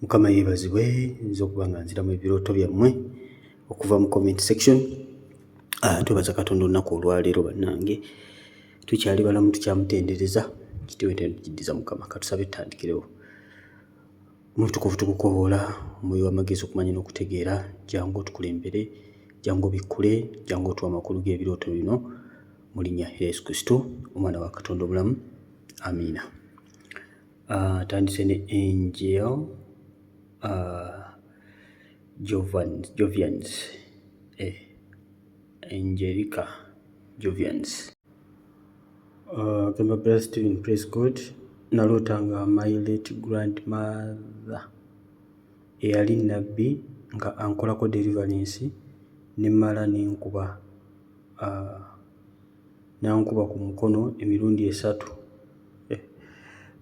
Mukama yeebazibwe nze okuba nga nziramu ebirooto byammwe okuva mu comment section. Twebaza Katonda olunaku olwaleero bannange, tukyali balamu tukyamutendereza, kitiibwa tekiddiza Mukama. Katusabe tutandikirewo. Mutukuvu tukukoboola omwoyo w'amagezi okumanya n'okutegeera, jangu otukulembere, jangu obikkule, jangu otuwa amakulu g'ebirooto bino mu linnya lya Yesu Kristo omwana wa Katonda omulamu, amiina. Tandise ne Angel Jovians, Angelica Jovians. Gamba Brother Stephen, praise God. Nalootanga my late grandmother eyali nabbi nga ankolako deliverance nemmala nenkuba ku mukono emirundi 3.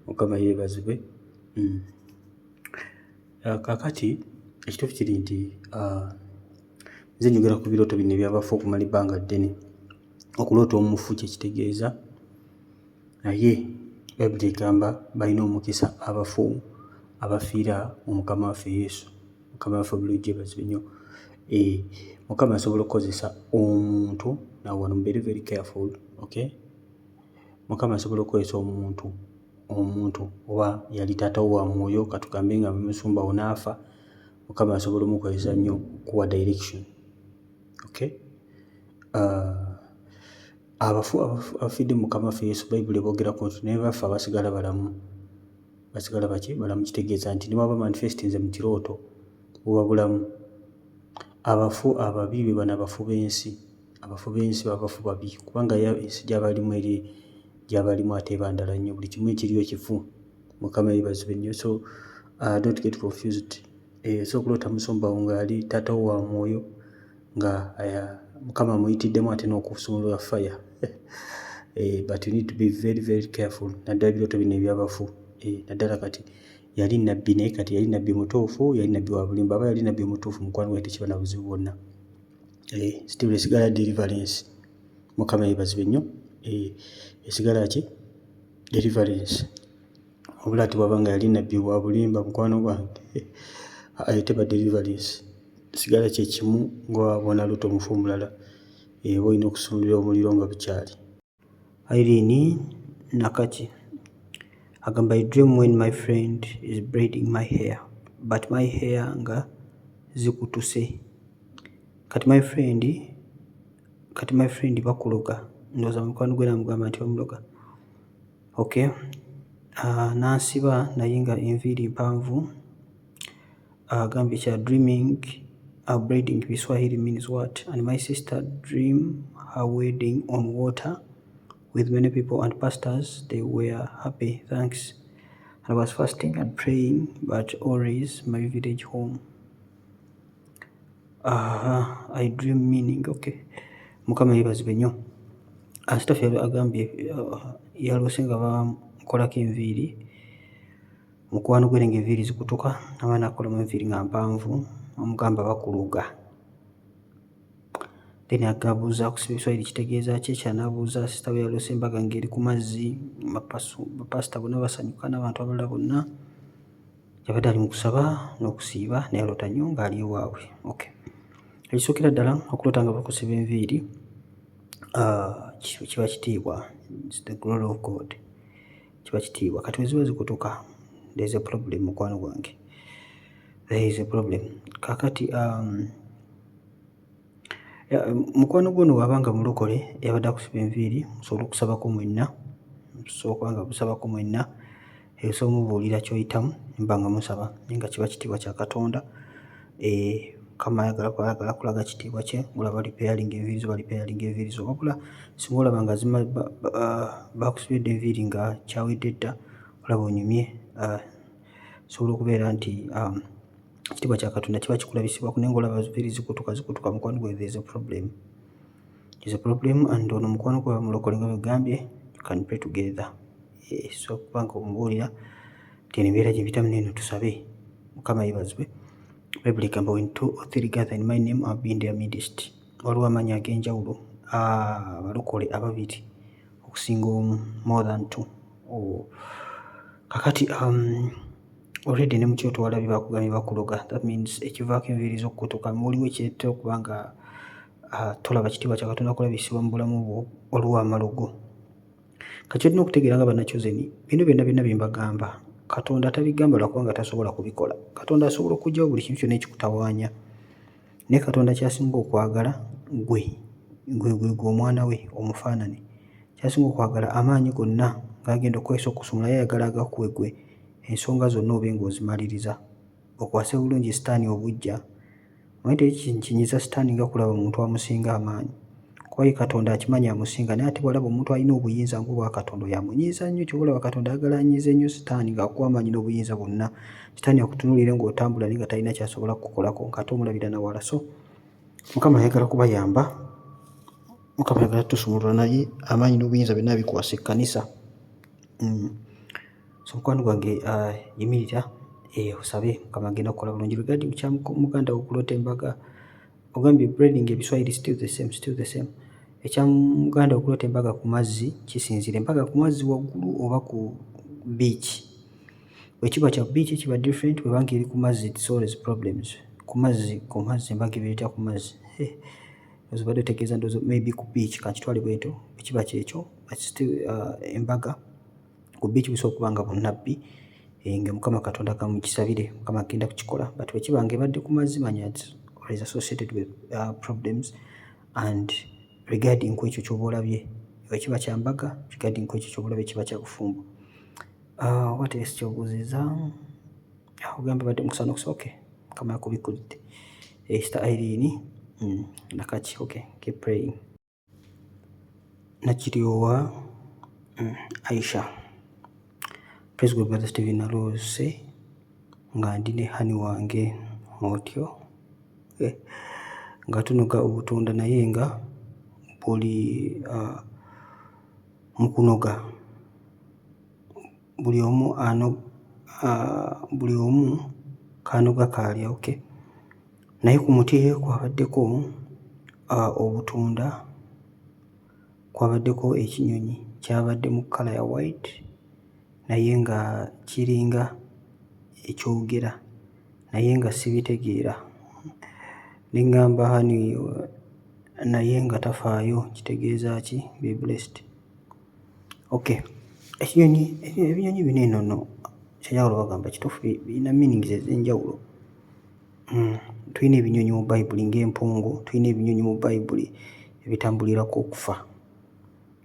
Mukama yeebazibwe. Kakati ekituufu kiri nti nze njogera ku birooto bino ebyabafu okumala ebbanga ddene. Okuloota omufu kye kitegeeza, naye Bayibuli egamba balina omukisa abafu abafiira mu Mukama waffe Yesu. Mukama waffe bulujja yeebazibwe nnyo. Mukama asobola okukozesa omuntu, now wano very very careful, okay? Mukama asobola okukozesa omuntu oba yali taatawo wa mwoyo, katugambe nga musumba wo n'afa, Mukama asobola omukozesa nnyo okuwa direction, okay? Abafu abafidde mu Mukama waffe Yesu, Bayibuli boogerako nti naye baffe abasigala balamu. Basigala baki? Balamu. Kitegeeza nti ne bwaba manifestinze mu kirooto buba bulamu. Abafu ababi be bano abafu b'ensi. Abafu b'ensi baba bafu babi, kubanga ensi gy'abalimu eri gy'abalimu ate eba ndala nnyo. Buli kimu ekiriyo kifu. Mukama yeebazibwe nnyo. So don't get confused. So okuloota musumba wo nga yali taatawo wa mwoyo nga Mukama amuyitiddemu ate n'okusumulula fire. But you need to be very very careful. Naddala ebirooto bino ebyabafu. Naddala kati yali nabbi, naye kati yali nabbi mutuufu, yali nabbi wa bulimba. Aba yali nabbi mutuufu, mukwano gwe tekiba na buzibu bwonna. Still esigala deliverance. Mukama yeebazibwe nnyo. Esigala ki? Deliverance. Obula ati bw'aba nga yali nabbi wa bulimba, mukwano gwange, teba deliverance. Sigala kye kimu nga bw'onaloota omufu omulala, oba olina okusumulula omuliro nga bukyali. Irene Nakati agamba, I dream when my friend is braiding my hair, but my hair nga zikutuse. Kati my friend bakuloga. Ndowooza mukwano gwe namugamba nti bamuloga. Okay. Nansiba naye nga enviiri mpanvu. Agambye kya dreaming braiding Kiswahili means what? And my sister dream her wedding on water with many people and pastors. They were happy. Thanks. I was fasting and praying, but always my village home. I dream meaning. Okay. Mukama yeebazibwe nnyo. Asitaffe agambye yaloose nga bamukolako enviiri. Mukwano gwe nga enviiri zikutuka, abaana akolamu enviiri nga mpanvu, omugamba bakuluga. Then agabuuza ku Kiswahili kitegeeza ki, kyanabuuza sita we yaloose embaga ng'eri ku mazzi, bapasita bonna basanyuka n'abantu abalala bonna. Yabadde ali mu kusaba n'okusiiba naye aloota nnyo ng'ali ewaabwe. Okay. Ekisookera ddala okuloota nga bakusiba enviiri kiba kitiibwa. It's the glory of God. Kiba kitiibwa. Kati we ziba zikutuka, there is a problem mukwano gwange. There is a problem. Kakati mukwano gwono wabanga mulokole yabadde akusiba enviiri, musobola okusabako mwenna. Musooka nga musabako mwenna. Osobola mubuulira ky'oyitamu embanga musaba, naye nga kiba kitiibwa kya Katonda. Mukama ayagala kulaga kitiibwa kye. Olaba repairing enviiri zo, repairing enviiri zo. Wabula singa olaba nga bakusibidde enviiri nga kyawedde dda, olaba onyumye. Sobola okubeera nti ekitiibwa kya Katonda kiba kikulabisibwako, naye ng'olaba enviiri zikutuka mukwano gwe, there is a problem. There is a problem, and ono mukwano gwe bamulokole nga begambye, you can pray together. So kubanga omubuulira nti embeera gye bitamu neno tusabe. Mukama yeebazibwe. Bayibuli egamba when 2 or 3 gather in my name, I'll be in their midst. Waliwo amannya ag'enjawulo abalokole ababiri okusinga omu, more than 2. Kakati already ne mu kyoto walabye bakugambye bakuloga. That means ekivaako enviiri z'okkutuka muliwo ekireetera okuba nga tolaba kitiibwa kya Katonda kulabisibwa mu bulamu bwo olw'amalugo. Kati olina okutegeera nga bannakyozen, bino byonna bye mbagamba Katonda tabigamba lwakubanga tasobola kubikola. Katonda asobola okuggyawo buli kintu kyonna ekikutawaanya, naye Katonda ky'asinga okwagala gwe omwana we omufaanane, ky'asinga okwagala amaanyi gonna g'agenda okukozesa okusumula ayagala agakuwe gwe, ensonga zonna obe ng'ozimaliriza, okwase bulungi sitaani obujja. Omanyi tekinyiza sitaani nga kulaba omuntu amusinga amaanyi, kuba ye Katonda akimanyi amusinga, naye ate bw'alaba omuntu alina obuyinza ng'obwa Katonda oyo amunyiiza nnyo. Ky'oba olaba Katonda ayagala anyiize nnyo sitaani ng'akuwa amaanyi n'obuyinza bwonna. Sitaani akutunuulire ng'otambula naye nga talina ky'asobola kukukolako ng'ate omulabira na wala. So Mukama ayagala kubayamba, Mukama ayagala tusumulula naye amaanyi n'obuyinza byonna bikwasa ekkanisa. So mukwano gwange yimirira osabe Mukama agenda kukola bulungi. Regarding kya muganda wo okulota embaga, ogambye breeding ebiswahili still the same. Ekya muganda wo okulota embaga ku mazzi kisinzira, embaga ku mazzi waggulu oba ku beach. Bwe kiba kya beach kiba different, bwe banga eri ku mazzi it's always problems. Ku mazzi embaga ebireeta ku mazzi obadde otegeeza ndowooza maybe ku beach, kankitwale bwentyo, bwe kiba kyekyo but still embaga ku beach busobola okuba nga bunnabbi nga Mukama Katonda kamukisabire, Mukama agenda kukikola. But bwe kiba nga ebadde ku mazzi manya it's always associated with problems. And regarding ku ekyo ky'oba olabye, bwe kiba kya mbaga, regarding ku ekyo ky'oba olabye kiba kya bufumbo. What else ky'obuuziza? Ogambe badde mukusana okusa. Okay, Mukama yakubikulidde. Sister Irene, nakaki, okay, keep praying. Nakiryowa Aisha, praise God. Brother Stephen Nalose nga ndi ne hani wange otyo nga tunoga obutunda naye nga buli mukunoga buli omu kanoga kalya. Okay, naye ku muti kwabaddeko obutunda, kwabaddeko ekinyonyi kyabadde mu kkala ya white naye nga kiringa ekyogera naye nga sibitegeera. Ne ŋŋamba hani naye nga tafaayo, kitegeeza ki? Be blessed. Okay, ebinyonyi bino eno nno kyenjagala obagamba kituufu birina meanings ez'enjawulo. Tulina ebinyonyi mu Bayibuli ng'empungu, tulina ebinyonyi mu Bayibuli ebitambulirako okufa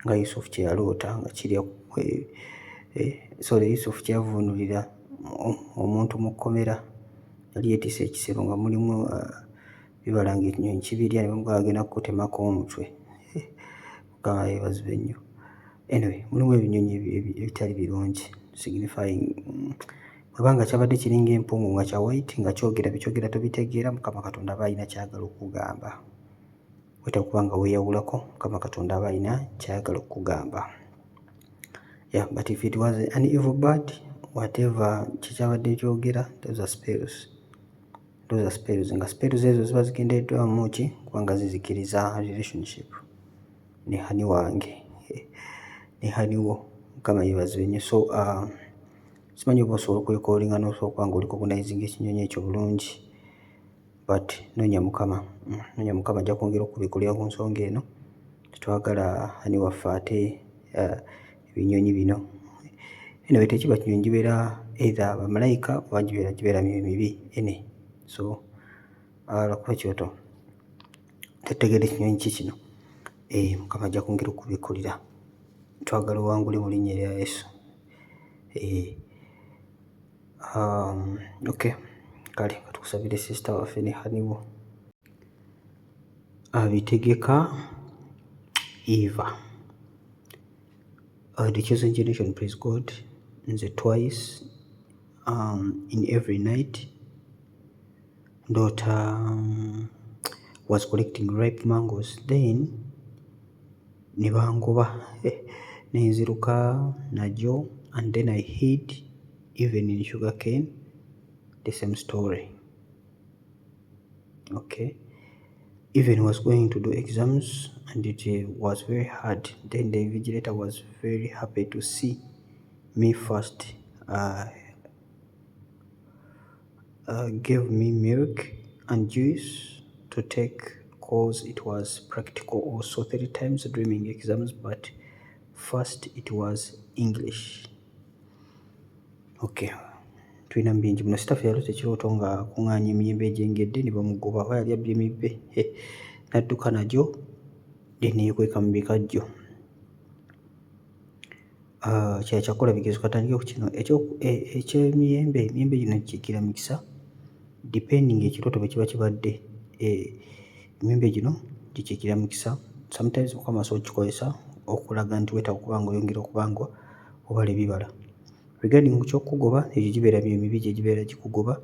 nga Yusufu kye yaloota nga kirya Yusufu kye yavuunulira omuntu mu kkomera, yali yeetisse ekisero nga mulimu bibala ng'ekinyonyi kibirya ne bamugamba agenda kukutemako omutwe. Mukama yeebazibwe nnyo. Anyway, mulimu ebinyonyi ebitali birungi signifying bwebanga kyabadde kiringa empungu nga kya white nga kyogera bikyogera tobitegeera, Mukama Katonda aba alina kyagala okugamba. Wetakuba nga weeyawulako, Mukama Katonda aba alina kyagala okugamba. Yeah, but if it was an evil bird, whatever kikyabadde kyogera, those are spells. Nga spells ezo ziba zigendeddwamu ki kubanga zizikiriza relationship ne hani wange ne hani wo. Mukama yeebazibwe nnyo. So simanyi oba osobola okwekoolinga n'osobola okuba nga oli kubonayizinga ekinyonyi ekyo bulungi, but noonya Mukama ajja kwongera okubikulira ku nsonga eno. Tetwagala hani waffe ate ebinyonyi bino. Anyway, tekiba kinyonyi gibeera either bamalayika oba gibeera mibi ene. So lwakuba kyoto tetutegedde kinyonyi ki kino. Mukama ajja kwongera okubikulira. Twagala owangule mu linnya erya Yesu. Okay, kale katukusabire sister waffe ne haniwo abitegeka Eva. The chosen generation, praise God. Nze twice in every night daughter was collecting ripe mangoes, then nebangoba nenziruka najo, and then I hid even in sugarcane, the same story. Okay, even was going to do exams and it was very hard. Then the invigilator was very happy to see me first gave me milk and juice to take cause it was practical also 3 times during exams, but first it was English. Okay. Tulina bingi muno. Sitaffe yalose ekirooto nga akuŋŋaanya emiyembe egyengedde ne bamugoba. Aba yali abbye mibbe n'adduka nagyo neekweka mu bikajjo. Kyali kyakola bigezo. Katandike ku kino eky'emiyembe. Emiyembe gino gikiikira mikisa depending ekirooto bwe kiba kibadde. Emiyembe gino gikiikira mikisa. Sometimes Mukama asobola okukikozesa okulaga nti weetaaga okuba ng'oyongera okuba nga obala ebibala. Regarding ku ky'okugoba, egyo gibeera myoyo mibi gye gibeera gikugoba.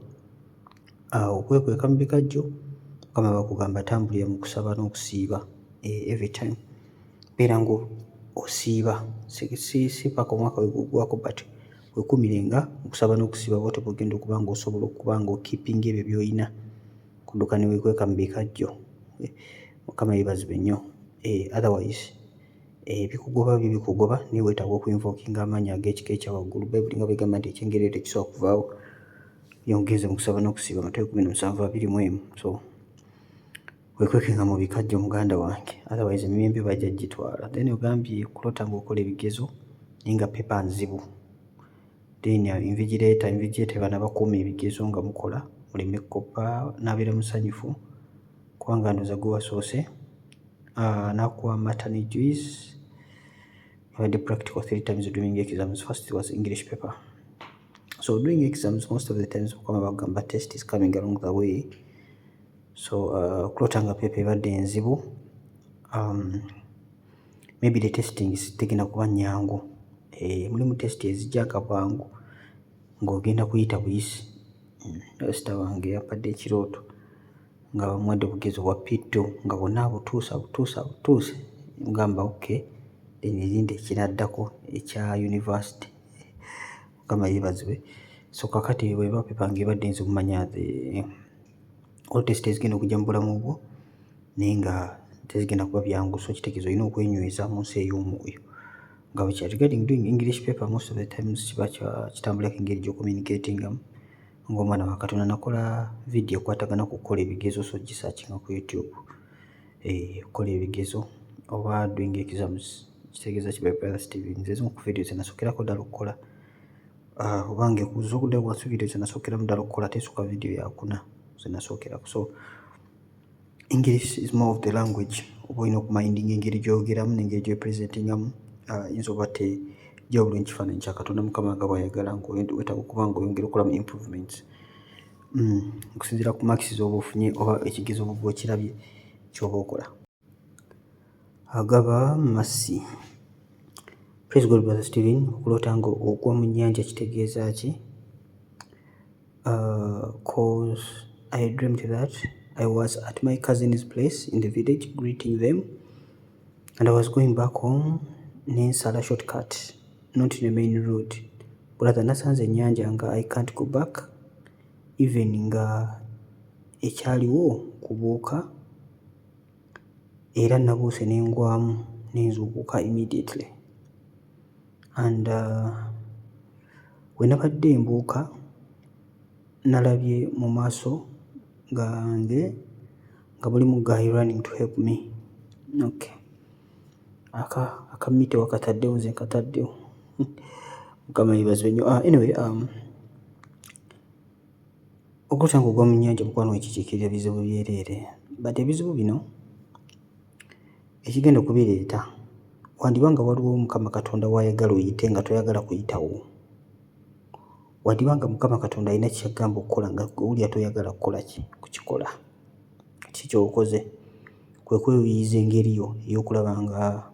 Okwekweka mu bikajjo, Mukama bakugamba tambulira mu kusaba n'okusiiba every time. Beera ng'osiiba si paka omwaka we guggwako, but wekuumirenga mu kusaba n'okusiiba bw'otyo bw'ogenda okuba ng'osobola okuba ng'okeepinga ebyo by'olina kudduka ne weekweka mu bikajjo. Mukama yeebazibwe nnyo. Otherwise ebikugoba bikugoba naye weetaaga okuinvokinga amaanyi ag'ekika ekya waggulu. Bayibuli nga bw'egamba nti ekyengerere tekisobola kuvaawo. Yongeze mu kusaba n'okusiiba Mateyo 17:21. So weekwekenga mu bikajjo muganda wange, otherwise emiyembe bajja gitwala. Then ogambye kulota ng'okola ebigezo naye nga pepa nzibu. Then invigilator bana bakuuma ebigezo nga mukola muleme kukoppa, n'abeera musanyufu kubanga ndowooza gwe wasoose. N'akuwa amata ne juice. Had the practical 3 times during exams. First it was English paper. So during exams, most of the times Mukama test is coming along the way. So kulotanga pepa ebadde enzibu. Maybe the testing is tegenda kuba nnyangu. Mulimu test ezijja nga bwangu ng'ogenda kuyita buyisi. Sita wange yapadde ekirooto nga bamuwadde obugezo bwa P2 nga bonna abutuuse. Mugamba okay. Erinde ekinaddako ekya university. Mukama yeebazibwe. So kakati bw'eba pepa ng'ebadde nzibu manya all test ezigenda okujja mu bulamu bwo naye nga tezigenda kuba byangu. So kitegeeza olina okwenyweza mu nsi ey'omwoyo nga bwe kyali. Regarding doing English paper, most of the times kiba kitambulako engeri gy'ocommunicatingamu ng'omwana wa Katonda. Nakola video ekwatagana ku kukola ebigezo, so gisearchinga ku YouTube. Okukola ebigezo oba doing exams. Kitegeeza ki by Brother Steven. Nze zimu ku video ze nasookerako ddala okukola. Obange kuza okuddayo bw'asu video ze nasookeramu ddala okukola teesooka video yakuna ze nasookerako. So English is more of the language. Oba olina okumindinga engeri gy'oyogeramu n'engeri gy'opresentingamu. Yinza oba tejawulo ekifaananyi kya Katonda Mukama nga bw'ayagala weetaaga okuba ng'oyongera okulamu improvements. Okusinziira ku marks z'oba ofunye oba ekigezo oba bw'okirabye ky'oba okola. Agaba Masi. Praise God, Brother Steven. Okulota ng'ogwa mu nnyanja kitegeeza ki? Cause I dreamt that I was at my cousin's place in the village greeting them, and I was going back home. Nensala shortcut, not in the main road. Brother, nasanze ennyanja nga I can't go back, even nga ekyaliwo kubuuka, era nabuuse nengwamu nenzuukuka immediately. And we nabadde mbuuka nalabye mu maaso gange nga mulimu guy running to help me. Okay. Akamite wakataddewo nze nkataddewo. Mukama yeebazibwe nnyo. Anyway, okulota ng'ogwa mu nnyanja mukwano ekikiikirira ebizibu byereere. But ebizibu bino ekigenda okubireeta wandiba nga waliwo Mukama Katonda w'ayagala oyite nga toyagala kuyitawo. Wandiba nga Mukama Katonda alina kyagamba okukola nga owulira toyagala kukola kukikola. Kiki ky'okoze? Kwe kwewuyiza engeri yo ey'okulaba nga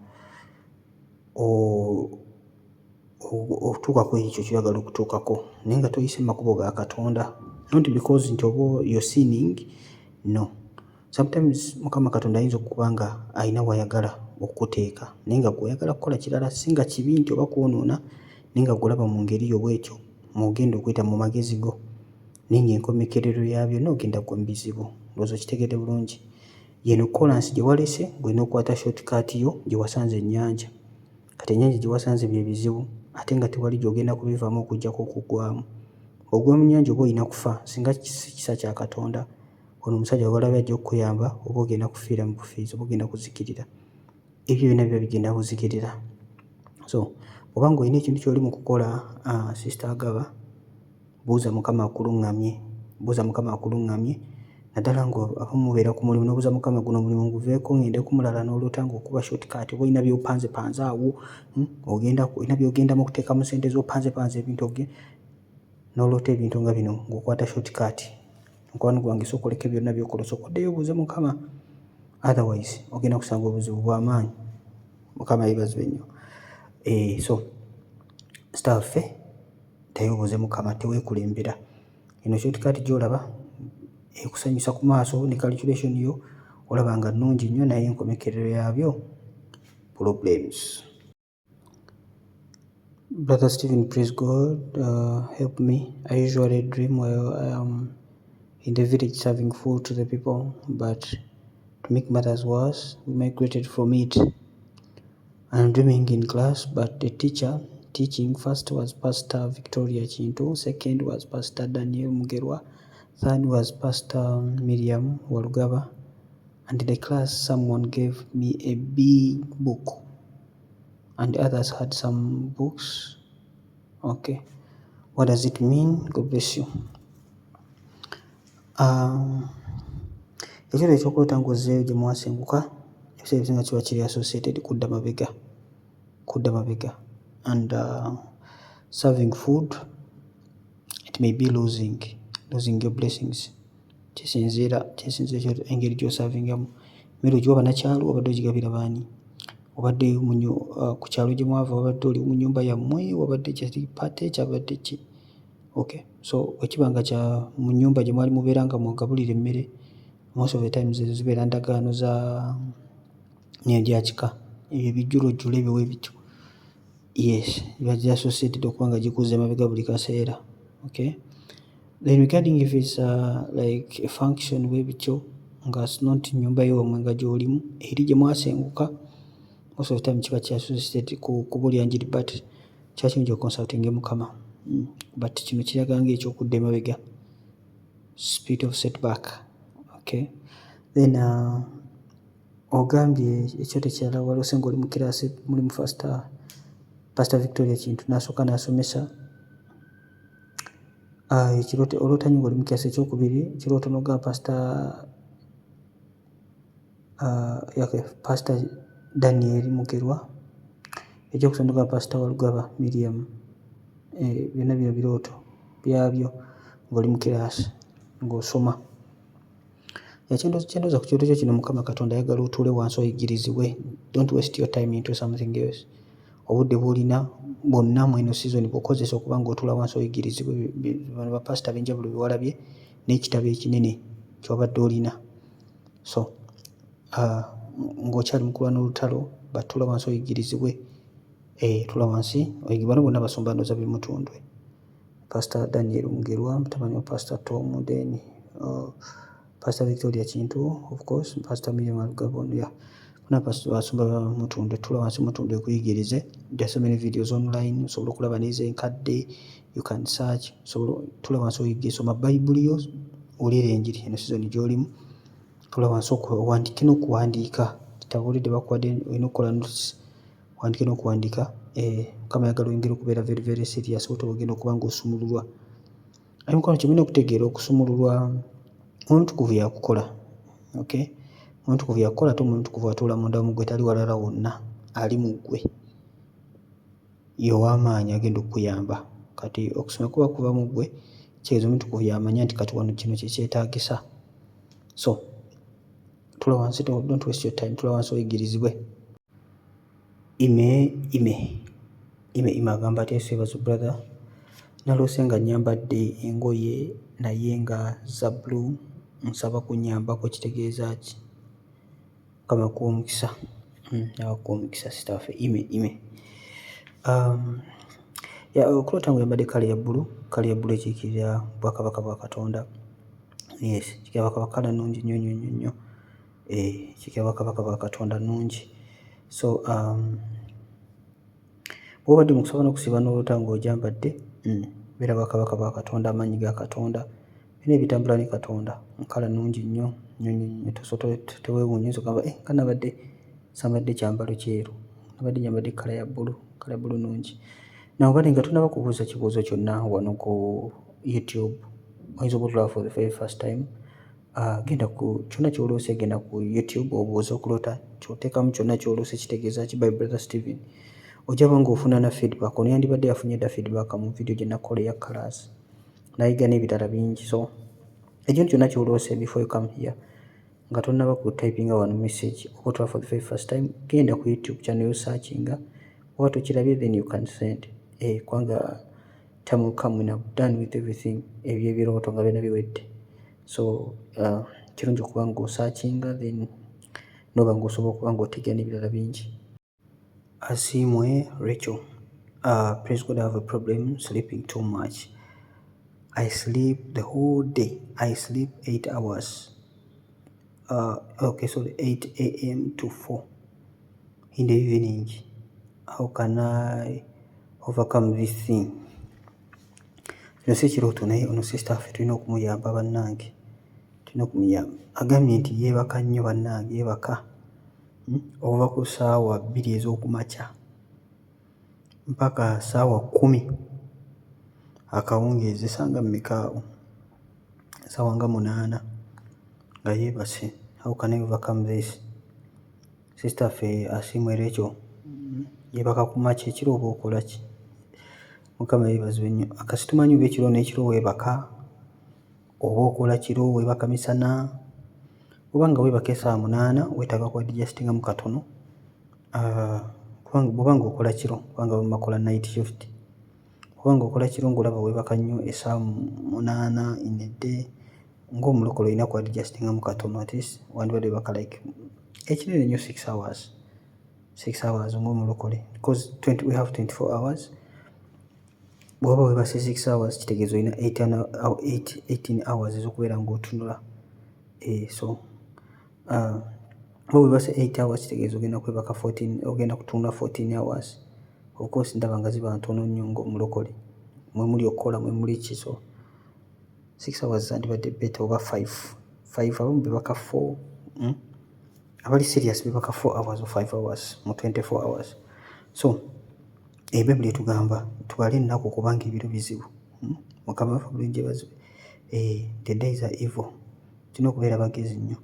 otuuka ku ekyo ky'oyagala okutuukako naye nga toyise mu makubo ga Katonda. Not because nti oba you're sinning, no. Sometimes Mukama Katonda ayinza okuba nga alina w'ayagala okukuteeka naye nga gw'oyagala kukola kirala, si nga kibi nti oba kwonoona naye nga gw'olaba mu ngeri yo bw'etyo mw'ogenda okuyita mu magezi go naye ng'enkomekerero yabyo n'ogenda gwa mu bizibu. Ndowooza okitegedde bulungi. Yeno kolansi gye walese ng'olina okukwata shortcut yo gye wasanze ennyanja. Kati ennyanja gye wasanze bye bizibu ate nga tewali gy'ogenda kubivaamu okuggyako okugwamu. ogwa mu nnyanja oba olina kufa singa kisa kya Katonda. Ono omusajja walabye ajja okukuyamba oba ogenda kufiira mu bufiizi oba ogenda kuzikirira. Ebyo byonna biba bigenda kuzikirira. So oba ng'olina ekintu ky'oli mu kukola Sister Agaba, buuza Mukama akuluŋŋamye, buuza Mukama akuluŋŋamye. Naddala ng'abamu mubeera ku mulimu n'obuuza Mukama guno omulimu nguveeko ngende ku mulala n'olota ng'okuba shortcut oba olina by'opanzepanze awo olina by'ogendamu okuteekamu ssente z'opanzepanze ebintu n'olota ebintu nga bino ng'okwata shortcut. Mukwano gwange sooka oleke byonna by'okola osooka oddeyo obuuze Mukama, otherwise ogenda kusanga obuzibu bw'amaanyi. Mukama yeebazibwe nnyo. So sister waffe ddayo obuuze Mukama, teweekulembera. Eno shortcut gy'olaba ekusanyusa ku maaso ne calculation yo olaba nga nnungi nnyo naye enkomekerero yaabyo problems. Brother Stephen, praise God, help me. I usually dream while I am in the village serving food to the people, but to make matters worse, we migrated from it. I'm dreaming in class, but the teacher teaching first was Pastor Victoria Chinto, second was Pastor Daniel Mugerwa, third was Pastor Miriam Walugaba, and in the class someone gave me a big book and others had some books. Okay, what does it mean? God bless you. Ekiro ekyokulota ng'ozzeeyo gye mwasenguka ebiseera ebisinga kiba kiri associated kudda mabega and serving food, it may be losing your blessings. Kisinziira engeri gy'osavingamu. Mmere ogiwa bannakyalo obadde ogigabira baani, obadde ku kyalo gye mwava wabadde oli mu nnyumba yammwe wabadde kyali pate kyabadde ki. Okay, so ekiba nga kya mu nnyumba gye mwali mubeera nga mwagabulira emmere, most of the times ezo zibeera ndagaano za nyendyakika, ebyo ebijjulojjulo ebyo bwe bityo. Yes, biba gy associated okuba nga gikuzza emabega buli kaseera. Okay, then regarding if it's like a function bwe bityo nga not nnyumba y'omwe nga gy'olimu eri gye mwasenguka, most of the time kiba kya associated ku bulyanjiri, but kiba kirungi okonsultinga Mukama. But kino kiraga ng'ekyokudda emabega, spirit of setback. Okay, then ogambye ekyoto kirala walose ng'oli mu kiraasi muli mu Pastor Victoria Kintu n'asooka n'asomesa ekirooto olota nnyo ng'oli mu kiraasi ekyokubiri, ekirooto n'ogamba Pastor Daniel Mugerwa, ekyokusatu n'ogamba Pastor Walugaba Miriam. Byonna bino birooto byabyo ng'oli mu kiraasi ng'osoma. Kyendooza ku kirooto kyo kino Mukama Katonda ayagala otuule wansi oyigirizibwe. Don't waste your time into something else. Obudde bw'olina bwonna mu eno season bw'okozesa okuba ng'otuula wansi oyigirizibwe. Bano bapasita ab'enjawulo be walabye n'ekitabo ekinene ky'obadde olina. So ng'okyali mu kulwana n'olutalo batuula wansi oyigirizibwe. Tuula wansi oyigibwa. Bano bonna basumba ndowooza b'e Mutundwe. Pastor Daniel Mugerwa mutabani wa Pastor Tom, then Pastor Victoria Kintu, of course, Pastor Miriam Walugaba. Yeah, basumba Mutundwe. Tuula wansi Mutundwe kuyigirize. There are so many videos online, osobola okulaba n'ez'enkadde, you can search. Tuula wansi oyigire, soma Bayibuli yo olira enjiri eno season gy'olimu. Tuula wansi owandike n'okuwandiika. Kitabo olidde bakuwadde olina okukola notes, wandike n'okuwandiika. Mukama ayagala oyongere okubeera very very serious, oba ogenda okuba ng'osumululwa. Ayi mukwano kye mulina okutegeera okusumululwa omutukuvu yakukola. Okay, omutukuvu yakukola ate omutukuvu atuula munda mu ggwe, tali walala wonna, ali mu ggwe, y'ow'amaanyi agenda okukuyamba. Kati okusoma kuba kuva mu ggwe, kitegeeza omutukuvu yamanya nti kati wano kino kye kyetaagisa. So tuula wansi, don't waste your time, tuula wansi oyigirizibwe. Ime agamba ati yeebaza brother, naloose nga nnyambadde engoye naye nga za blue, nsaba kunnyambako, kitegeeza ki? Mukama akuwa omukisa. Akuwa omukisa sister waffe. Ime okulota ng'oyambadde kala ya bbulu. Kala ya bbulu ekiikirira bwakabaka bwa Katonda. Yes, kikira bwakabaka nnungi nnyo. Kikira bwakabaka bwa Katonda nnungi. So bw'obadde mu kusaba n'okusiiba n'olota ng'ogyambadde, beera bakabaka ba Katonda, amaanyi ga Katonda, bino ebitambula ne Katonda. Nkala nnungi nnyo nnyo, teweewuunya ogamba nga nabadde sambadde kyambalo kyeru, nabadde nyambadde kkala ya bbulu nnungi. Naye nga tonnaba kubuuza kibuuzo kyonna wano ku YouTube, oyinza okutulaba for the very first time, genda ku kyonna ky'oloose, genda ku YouTube obuuze okulota, ky'oteekamu kyonna ky'oloose kitegeeza ki by Brother Stephen. Ojja kuba ng'ofuna na feedback. Ono yandibadde yafunye dda feedback mu video gye nakola eya colours, nayiga n'ebirala bingi. So ekintu kyonna ky'oloose before you come here, nga tonnaba ku typinga wano message oba otulaba for the very first time, genda ku YouTube channel yo searchinga, oba tokirabye then you can send. Kubanga time will come when I'm done with everything, ebyebirooto nga byonna biwedde. So kirungi okuba ng'osearchinga then n'oba ng'osobola okuba ng'otegera n'ebirala bingi. Asimwe Rachel, praise God, I have a problem sleeping too much. I sleep the whole day. I sleep 8 hours. 8 a.m. to 4 in the evening. How can I overcome this thing? Kino si kirooto naye ono sister ffe tulina okumuyamba bannange. Tulina okumuyamba. Agambye nti yeebaka nnyo bannange, yeebaka okuva ku ssaawa 2 ez'okumakya mpaka ssaawa 10 akawungeezi, sanga mmekaawo, ssaawa nga 8 nga yeebase. How can I overcome this? Sister ffe Asimwe Rachel, yeebaka ku makya, ekiro oba okola ki? Mukama yeebazibwe nnyo. Akasi tumanyi oba ekiro n'ekiro weebaka, oba okola kiro weebaka misana, oba nga weebaka essaawa 8 weetaaga ku adjustingamu katono. Bw'oba ng'okola kiro, kubanga bamakola night shift, bw'oba ng'okola kiro ng'olaba weebaka nnyo essaawa 8 in a day, ng'omulokole olina ku adjustingamu katono, at least wandibadde weebaka like ekinene nnyo 6 hours. 6 hours ng'omulokole, because we have 24 hours. Bw'oba weebase 6 hours kitegeeza olina 18 hours ez'okubeera ng'otunula. So bw'oba weebase 8 hours kitegeeza ogenda kwebaka 14, ogenda kutunula 14 hours. Of course ndaba nga ziba ntono nnyo ng'omulokole, mwe muli okukola mwe muli ki. So 6 hours zandibadde better, oba 5 abamu beebaka 4. Abali serious beebaka 4 hours or 5 hours mu 24 hours. So Ebbayibuli etugamba tubale ennaku kubanga ebiro bizibu. Mukama waffe bulungi yeebazibwe. The days are evil. Tulina okubeera bagezi nnyo.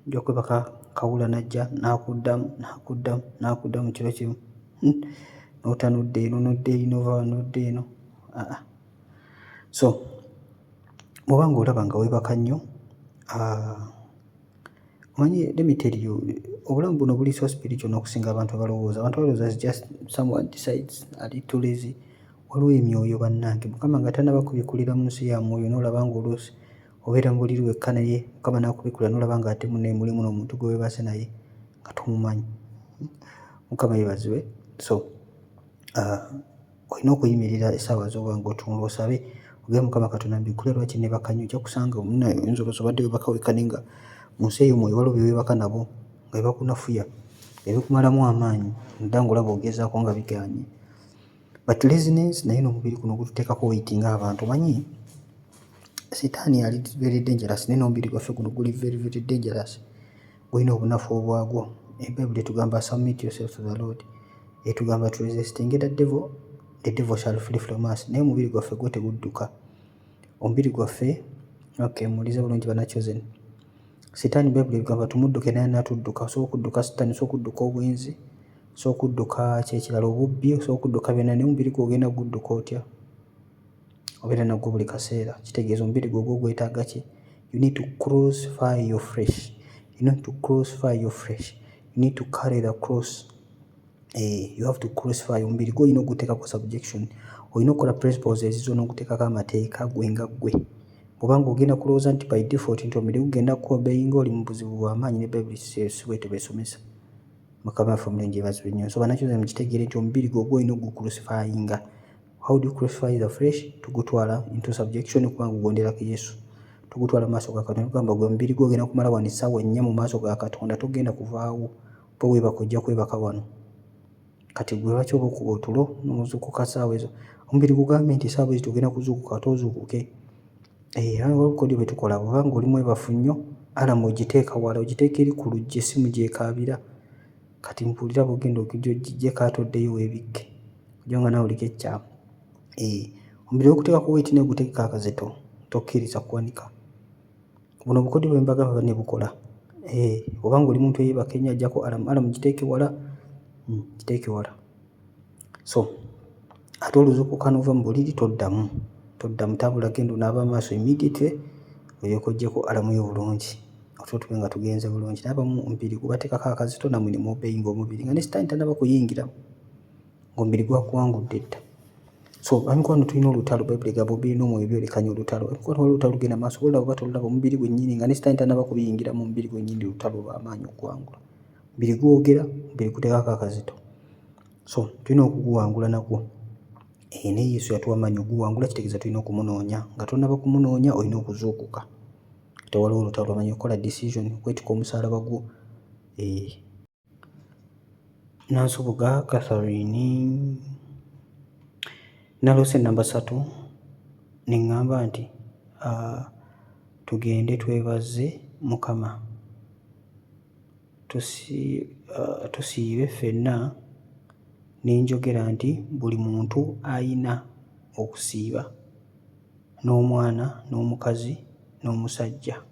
Ojja kwebaka kawula najja n'akuddamu kiro kimu, n'otanudde eno n'odda eri n'ova n'odda eno. So bw'oba ng'olaba nga weebaka nnyo, omanyi, let me tell you, obulamu buno buli so spiritual n'okusinga abantu abalowooza. Abantu abalowooza is just someone decides a little lazy. Waliwo emyoyo bannange, Mukama nga tannaba kubikulira mu nsi ya mwoyo, n'olaba ng'oluusi obeera mu buliri wekka naye Mukama n'akubikulira n'olaba ng'ate munne mulimu n'omuntu gwe weebase naye nga tumumanyi. Mukama yeebazibwe. So olina okuyimirira essaawa z'oba ng'otunula osabe, ogire Mukama Katonda mbikule lwaki neebaka nnyo. Ojja kusanga omunnaye oyinza olowooza obadde weebaka wekka naye nga mu nsi ey'omwoyo waliwo bye weebaka nabo nga bibakunafuya, ebikumalamu amaanyi, dda ng'olaba ogezaako nga bigaanye. But laziness naye n'omubiri guno gututeekako weight ng'abantu. Omanyi Sitaani ali very dangerous, naye n'omubiri gwaffe guno guli very very dangerous. Gulina obunafu obwagwo. Ebbayibuli etugamba submit yourself to the Lord. Etugamba to resisting the devil, the devil shall flee from us. Naye omubiri gwaffe gwo tegudduka. Omubiri gwaffe, mulize bulungi Bannakyozen. Sitaani Bayibuli egamba tumudduke naye n'atudduka. Osobola okudduka Sitaani, osobola okudduka obwenzi, osobola okudduka kyekirala obubbi, osobola okudduka byonna, naye omubiri gwo ogenda gudduka otya? Obeera nagwo buli kaseera. Kitegeeza omubiri gwo gwetaaga ki? You need to crucify your flesh. You need to crucify your flesh. You need to carry the cross. You have to crucify omubiri gwo, olina oguteekako subjection. Olina okukola principles ezizo n'oguteekako amateeka gwe nga ggwe. Bw'obanga ogenda kulowooza nti by default nti omubiri gugenda kuobeyinga oli mu buzibu bw'amaanyi, n'Ebbayibuli si bwetyo bw'esomesa. Mukama waffe omulungi yeebazibwe nnyo. So Bannakyozen mukitegeere nti omubiri gwo olina ogucrucifyinga. How do you crucify the flesh? Tugutwala into subjection, kubanga ogonderako Yesu. Tugutwala mu maaso ga Katonda. Tugamba gwe omubiri gwo ogenda kumala wano essaawa 4 mu maaso ga Katonda, togenda kuvaawo. Bo weebaka ojja kwebaka wano. Kati gwe lwaki oba okuba otulo n'ozuukuka ssaawa ezo? omubiri gugambe nti essaawa bweziti ogenda kuzuukuka toozuukuke. Obukodyo bwe tukola bw'oba ng'oli mwebafu nnyo, alamu ogiteeka wala, ogiteeka eri ku luggi, essimu gy'ekaabira. Kati mpulira bw'ogenda okugiggyeko ate oddeyo weebikke kugira nga naawe oliko ekyama. Omubiri oguteekako weight naye guteekeko akazito, tokkiriza kuwanika. Buno obukodyo bwe mbagamba banne bukola. Oba ng'oli muntu eyeebaka ennyo aggyako alamu giteeke wala, giteeke wala. So ate oluzuukuka n'ova mu buliri toddamu tabula genda onaaba amaaso immediately olyoke oggyeko alamu yo bulungi, otulo tube nga tugenze bulungi. N'abamu omubiri gubateekako akazito nammwe ne mwobeyinga omubiri nga ne sitaani tannaba kuyingiramu ng'omubiri gwakuwangudde dda. So bamikwano tulina olutalo, Bayibuli egamba obubiri n'omwoyo byolekanya olutalo. Bamikwano waliwo olutalo lugenda maaso, olulaba oba tolulaba, omubiri gwennyini nga ne sitaani tannaba kubiyingira mu mubiri gwennyini, olutalo lw'amaanyi okuwangula. Omubiri gwogera, omubiri guteekako akazito. So tulina okuguwangula nagwo. Naye Yesu yatuwa amaanyi oguwangula, kitegeeza tulina okumunoonya. Nga tonnaba kumunoonya olina okuzuukuka. Tewaliwo olutalo lw'amaanyi okukola decision okwetika omusaalaba gwo. Nansubuga Catherine naloose namba 3 ne ŋŋamba nti tugende twebaze Mukama, tusiibe ffenna. Ne njogera nti buli muntu ayina okusiiba, n'omwana n'omukazi n'omusajja.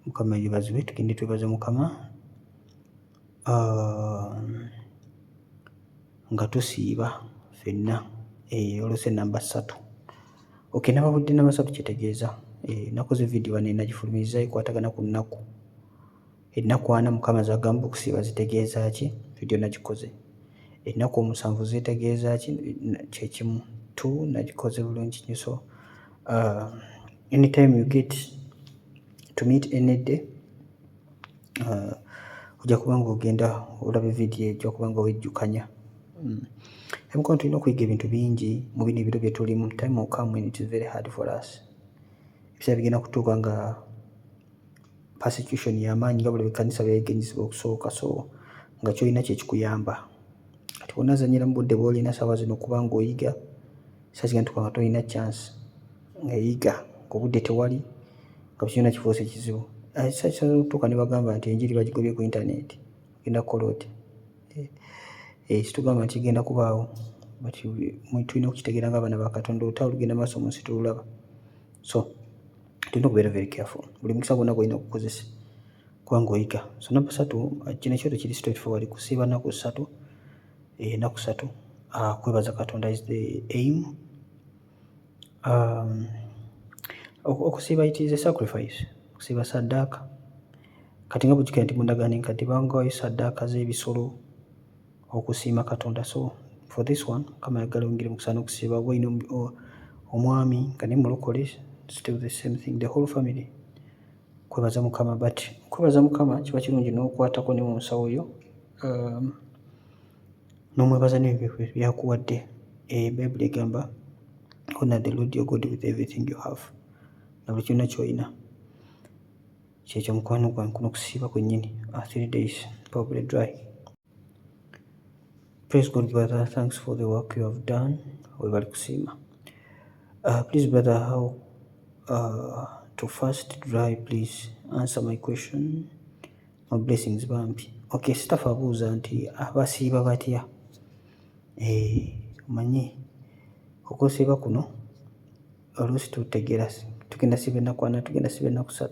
Mukama yeebazibwe, tugende twebaze Mukama nga tusiiba ffenna. Olose namba 3. Nababudde namba 3 kitegeeza nakoze vidiyo wano nagifulumiriza ekwatagana ku nnaku. Ennaku 4 Mukama z'agamba okusiiba zitegeeza ki? Vidiyo nagikoze. Ennaku 7 zitegeeza ki? Kyekimu. 2 nagikoze bulungi nnyo. So anytime you get to meet any day, ojja kuba ng'ogenda olaba vidiyo ejja kuba nga wejjukanya. Emikono tulina okuyiga ebintu bingi mu bino ebiro bye tulimu. Time will come when it is very hard for us. Ebiseera bigenda kutuuka nga persecution y'amaanyi nga buli ekkanisa byegenyezebwa okusooka, so nga kyolina kye kikuyamba. Kati bw'onaazannyira mu budde bw'olina ssaawa zino okuba ng'oyiga, saa zigenda tuuka nga tolina chance ng'eyiga, ng'obudde tewali, nga kyonna kifuuse kizibu. Saa kituuka ne bagamba nti enjiri bagigobye ku intaneti, ogenda kukola oti? Situgamba nti kigenda kubaawo, but tulina okukitegeera ng'abaana ba Katonda. Olutalo lugenda maaso mu nsi tululaba. So tulina okubeera very careful buli mukisa gwonna gw'olina okukozesa kuba ng'oyiga. So namba 3 kino ekyoto kiri straight forward, kusiiba nnaku 3. Ennaku 3 kwebaza Katonda is the aim. Okusiiba it is a sacrifice, okusiiba ssaddaaka. Kati nga bwekigenda nti mu ndagaano enkadde bangaayo ssaddaaka z'ebisolo okusiima Katonda. So for this one Mukama yagala oyongere mukisa n'okusiiba. Oba olina omwami nga ne mulokole, still the same thing, the whole family kwebaza Mukama. But kwebaza Mukama kiba kirungi n'okwatako ne mu nsawo yo n'omwebaza n'ebyo byakuwadde. Bayibuli egamba honor the Lord your God with everything you have, na buli kyonna ky'olina. Kyekyo mukwano gwange kuno okusiiba kwennyini 3 days probably dry. Praise God brother, thanks for the work you have done. Webali kusiima. Please brother, how to fast dry, please answer my question. My blessings bambi. Okay, staff abuuza nti abasiiba batya? Manyi okusiiba kuno oluusi tutegeera tugenda siiba ennaku 4, tugenda siiba ennaku 3.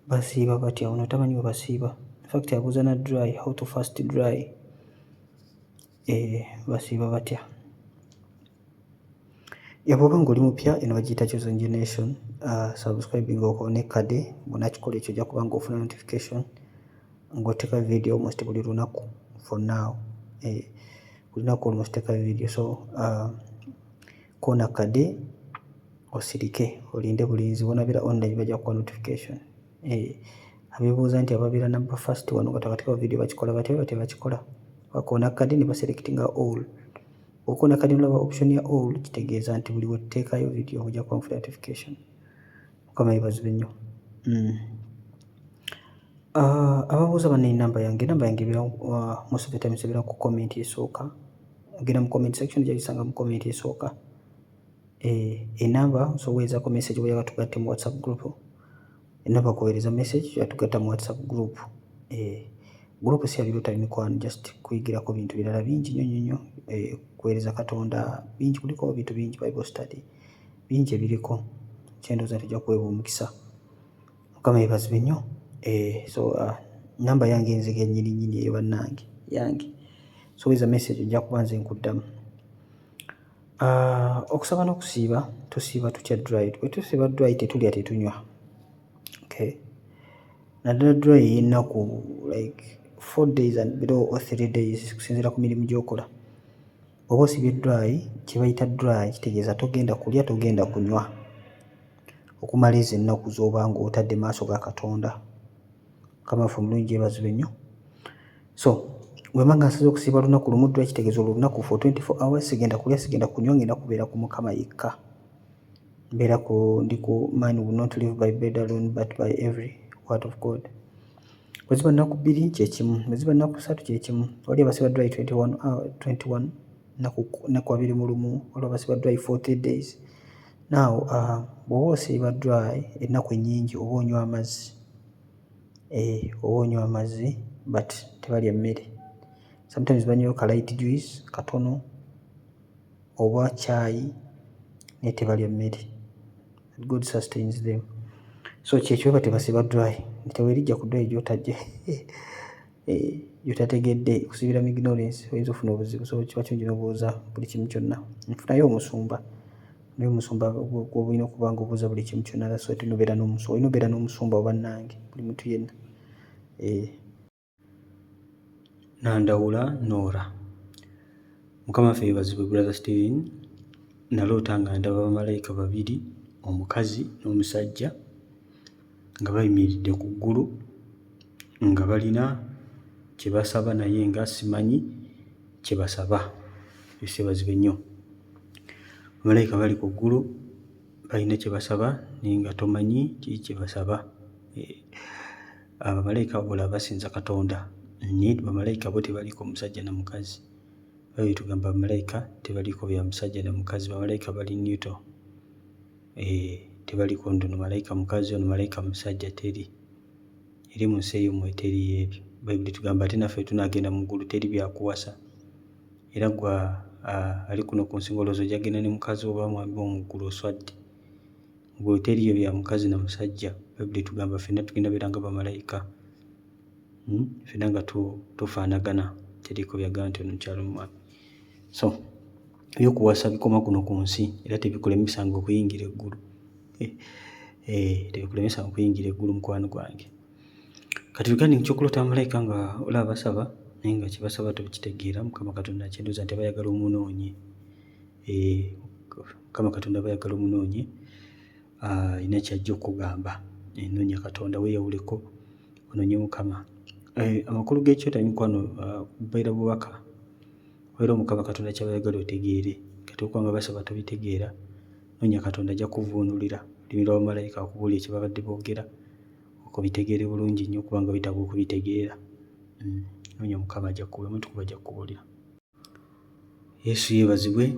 Basiiba batya? Ono tamanyi bwe basiiba. In fact abuuza na dry, how to fast dry. Basiiba batya? Bw'oba ng'oli mupya, eno bagiyita Chosen Generation. Subscribing okone kade, bw'onakikola ekyo ojja kuba ng'ofuna notification ng'oteeka video almost buli lunaku for now. Buli lunaku almost teeka video. So koona kade osirike olinde bulinzi, bw'onabeera online bajja kuwa notification. Abeebuuza nti ababeera namba first wano nga tebakateekawo video bakikola batya? Tebakikola. Bakoona kade ne baselectinga all. Okoona kade n'olaba option ya all, kitegeeza nti buli wetuteekayo video ojja kuba nfuna notification. Mukama yeebazibwe nnyo. Ababuuza banne namba yange ebeera most of the times ebeera ku comment esooka ogenda mu comment section gyabisanga mu comment esooka. Enamba osoweerezako message oba yabatugatte mu WhatsApp group. Enamba kohereza message yatugatta mu WhatsApp group. Group si yabiro tali mikwano, just kuyigirako bintu birala bingi nnyo kuweereza Katonda bingi, kuliko bintu bingi, Bible study bingi ebiriko, kyendooza tujja kuweebwa omukisa. Mukama yeebazibwe nnyo. Namba yange nzige nnyini eyo bannange yange, soweereza message ojja kuba nze nkuddamu. Okusaba n'okusiiba, tusiiba tutya dry? Bwe tusiiba dry tetulya tetunywa. Naddala dry y'ennaku like 4 days and below or 3 days kusinziira ku mirimu gy'okola. Oba osibye dry, kye bayita dry kitegeeza togenda kulya, togenda kunywa okumala ezo ennaku z'oba ng'otadde maaso ga Katonda. Mukama waffe omulungi yeebazibwe nnyo. So bwe mba nga nsaze okusiiba lunaku lumu dry kitegeeza olunaku for 24 hours sigenda kulya, sigenda kunywa, ngenda kubeera ku Mukama yekka. Mbeera ndi ku man will not live by bread alone but by every word of God. Bwe ziba nnaku 2 kye kimu, bwe ziba nnaku 3 kye kimu. Wali abasiba dry 21 nnaku 21, waliwo abasiba dry 40 days. Now bw'oba osiiba dry ennaku ennyingi oba onywa amazzi, oba onywa amazzi but tebalya mmere. Sometimes banywa ka light juice katono oba chai naye tebalya mmere. God sustains them. So kyekyo bwe tebasiba dry, teweerijja ku dry gy'otajje gy'otategedde kusibira mu ignorance, oyinza ofuna obuzibu. So kiba kirungi n'obuuza buli kimu kyonna. Nfunayo omusumba, naye omusumba gw'olina okuba ng'obuuza buli kimu kyonna. So olina obeera n'omusumba oba nnange, buli muntu yenna. Nandawula Nora. Mukama waffe yeebazibwe. Brother Steven, naloota nga ndaba bamalayika 2, omukazi n'omusajja, nga bayimiridde ku ggulu nga balina kye basaba naye nga simanyi kye basaba. Yesu yeebazibwe nnyo. Bamalayika bali ku ggulu balina kye basaba naye nga tomanyi kiki kye basaba. Abamalayika bola basinza Katonda, naye bamalayika bo tebaliko musajja na mukazi. Bwe tugamba bamalayika tebaliko bya musajja na mukazi, bamalayika bali neutral. Tebaliko ndono malayika mukazi ono malayika musajja, teri. Eri mu nsi eyo mweteri ebyo. Bayibuli tugamba ate naffe tunaagenda mu ggulu teri byakuwasa. Era gwe ali kuno ku nsi olowooza ojjagenda ne mukazi oba mwami w'omu ggulu oswadde. Gwe teriyo bya mukazi na musajja. Bayibuli tugamba ffenna tugenda beera nga bamalayika. Ffenna nga tufaanagana, teriko byagamba nti ono mukyalo mwami. So ebyokuwasa bikoma kuno ku nsi era tebikulemesanga okuyingira eggulu. Tebikulemesanga okuyingira eggulu mukwano gwange. Kati tugende ekyokulota bamalayika nga olaba basaba naye nga kye basaba tokitegeera. Mukama Katonda akyendooza nti abayagala omunoonye. Mukama Katonda abayagala omunoonye. Alina kyajja okugamba. Noonya Katonda, weeyawuleko onoonye Mukama. Amakulu g'ekyota mikwano bubeera bubaka. Era Mukama Katonda kyabayagala otegeere. Kati okuba basaba tobitegeera, noonya Katonda ajja kuvuunulira. Olulimi lw'abamalayika akubuulira kye babadde boogera okubitegeere bulungi nnyo kubanga bitagwa okubitegeera. Noonya Mukama ajja kuba ajja kukubuulira. Yesu yeebazibwe.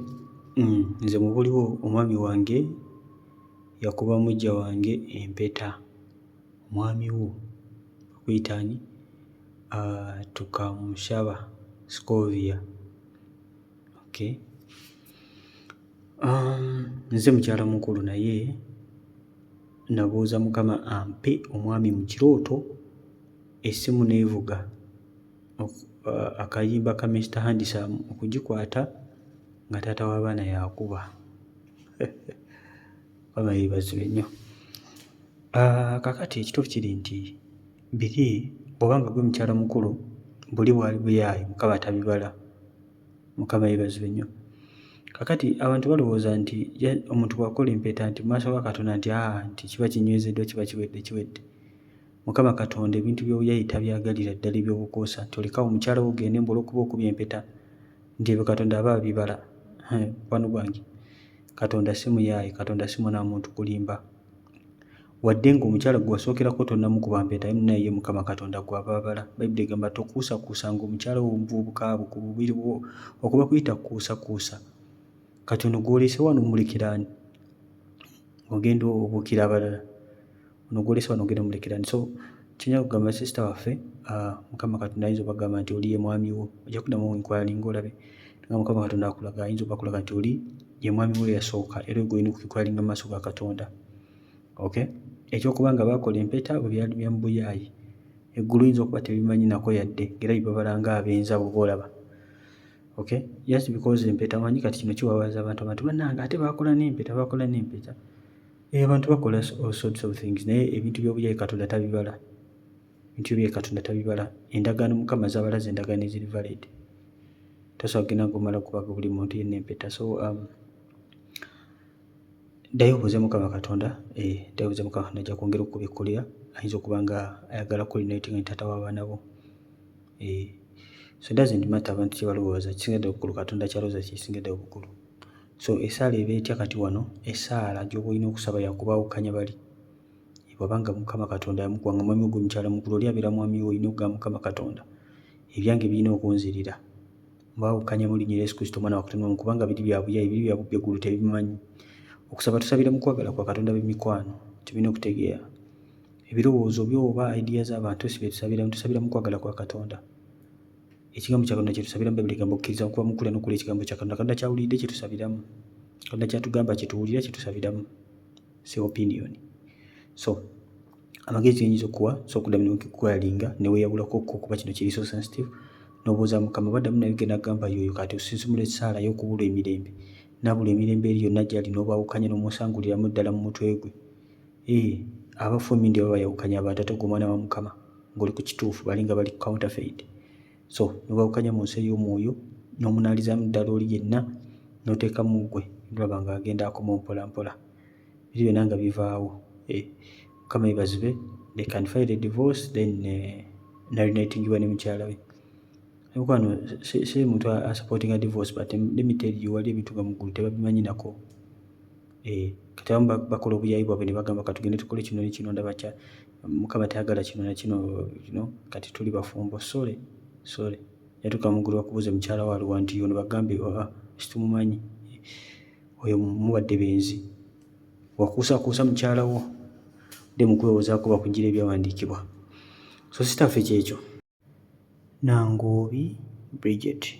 Nze mubuliwo omwami wange yakuba mujja wange empeta. Omwami wo bakuyitaani tukamushaba Scovia. Nze mukyala mukulu naye nabuuza Mukama ampe omwami mu kirooto, essimu neevuga, akayimba ka Mr. Handsome okugikwata nga taata w'abaana yakuba. Mukama yeebazibwe nnyo. Kakati ekituufu kiri nti biri bw'obanga gwe mukyala mukulu buli bwali buyaayi Mukama tabibala. Mukama yeebazibwe nnyo. Kakati abantu balowooza nti omuntu bw'akola empeta nti mu maaso ga Katonda nti kiba kinywezeddwa, kiba kiwedde. Mukama Katonda ebintu by'obuyaayi tabyagalira ddala eby'obukoosa, nti olekawo omukyala wo ogende mbu olw'okuba okubya empeta nti ebyo Katonda aba abibala. Mukwano gwange, Katonda si muyaayi, Katonda si munamuntu kulimba. wadde ng'omukyala gwe wasookerako tonnamukuba mpeta naye Mukama Katonda gw'abaabala. Bayibuli egamba tokuusakuusanga omukyala omuvubuka ku bubiri bwo okuba kuyita kuusakuusa. Kati ono gw'oleese wano omulekera ani? Ogenda obuukira abalala. Ono gw'oleese wano ogenda omulekera ani? So kinyala kugamba sisita waffe, Mukama Katonda ayinza obagamba nti oli ye mwami wo. Ojja kuddamu enkwalalinga olabe nga Mukama Katonda akulaga, ayinza obakulaga nti oli ye mwami wo eyasooka era ogwo olina okukwalalinga mu maaso ga Katonda. Okay? Ekyokubanga baakola empeta bwe byali bya mbuyaayi. Eggulu yinza okuba tebimanyi nako yadde era bibabalanga abenza bwe boolaba. Okay? Just because empeta manyi kati kino kiwawaza abantu bannange ate baakola n'empeta. Abantu bakola all sorts of things naye ebintu by'obuyaayi Katonda tabibala. Endagaano Mukama z'abalaze endagaano eziri valid. Tosobola kugenda ng'omala kubaga buli muntu yenna empeta. So ddayo obuuze Mukama Katonda, ajja kwongera okubikkulira. Ayinza okuba nga ayagala coordinating nga taata w'abaana bo. So doesn't matter abantu kye balowooza, kisingadde obukulu Katonda kyalowooza kisingadde obukulu. So essaala eba etya kati wano? Essaala gy'oba olina okusaba yakubaawukanya bali. Bw'abanga Mukama Katonda yamukuwa nga mwami gwe mukyala mukulu, oli abeera mwami wo, olina okugamba Mukama Katonda, ebyange birina okunzirira. Mbaawukanya mu linnya Yesu Kristo omwana wa Katonda, kubanga biri bya buyaayi, biri bya bubbi, eggulu tebibimanyi. Okusaba tusabira mu kwagala kwa Katonda b'emikwano, tulina okutegeera. Ebirowoozo byo oba idea z'abantu si bye tusabiramu, tusabira mu kwagala kwa Katonda. Ekigambo kya Katonda kye tusabiramu, Bayibuli egamba okukkiriza okuba mu kulya n'okulya ekigambo kya Katonda. Katonda kyawulidde kye tusabiramu. Katonda kyatugamba kye tuwulira kye tusabiramu. Si opinion. So amagezi genyinza okuwa, so okuddamu n'okukwalinga ne weeyawulako kuba kino kiri so sensitive, n'obuuza Mukama baddamu naye genda gamba yoyo kati osinzimula essaala y'okubula emirembe. Nabula emirembe eri yonna gy'ali n'obaawukanya n'omusanguliramu ddala mu mutwe gwe. Abafu emindi baba bayawukanya abantu ate gwe omwana wa Mukama ng'oli ku kituufu balinga bali counterfeit. So n'obaawukanya mu nsi ey'omwoyo n'omunaalizaamu ddala oli yenna n'oteekamu gwe ndolaba ng'agenda akoma mpola mpola. Biri byonna nga bivaawo. Mukama yeebazibwe. They can file a divorce then narinatingibwa ne mukyala we. Mukwano si muntu supporting a divorce, but let me tell you, wali ebintu nga mu ggulu tebabimanyi nako. Kati abamu bakola obuyaayi bwabwe ne bagamba katugende tukole kino ne kino, ndaba Mukama tayagala kino na kino, kati tuli bafumbo. Sorry. Yatuuka mu ggulu bakubuuze mukyala wa Luwa nti ono bagambe situmumanyi. Oyo mubadde benzi. Wakuusakuusa mukyala wo dde mu kwewoozaako bakugira ebyawandiikibwa. So sitaffe kyekyo. Nangoobi Bridget.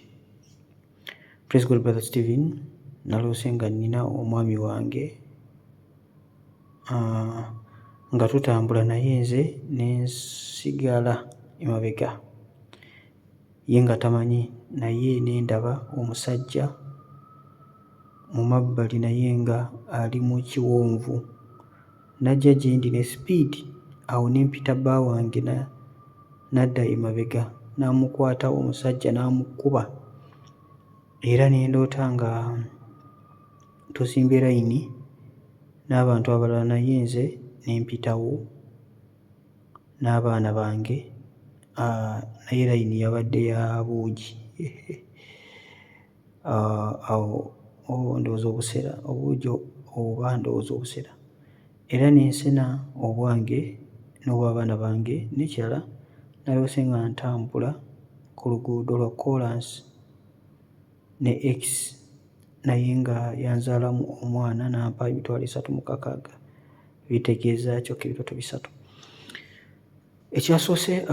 Praise God, Brother Stephen. Naloose nga nnina omwami wange nga tutambula naye nze ne nsigala emabega. Ye nga tamanyi, naye ne ndaba omusajja mu mabbali naye nga ali mu kiwonvu. Najja gye ndi ne sipiidi, awo ne mpita bba wange n'adda emabega n'amukwata omusajja n'amukuba, era ne ndoota nga tusimbe layini n'abantu abalala, naye nze ne mpitawo n'abaana bange, naye layini yabadde ya buugi. Awo ndowooza obusera obuugi oba ndowooza obusera, era n'ensena obwange n'obw'abaana bange. N'ekirala naloose nga ntambula ku luguudo lwa kolansi ne X, naye nga yanzaalamu omwana n'ampa emitwalo 36, bitegeeza kyokka ebitoto 3. Ekyasoose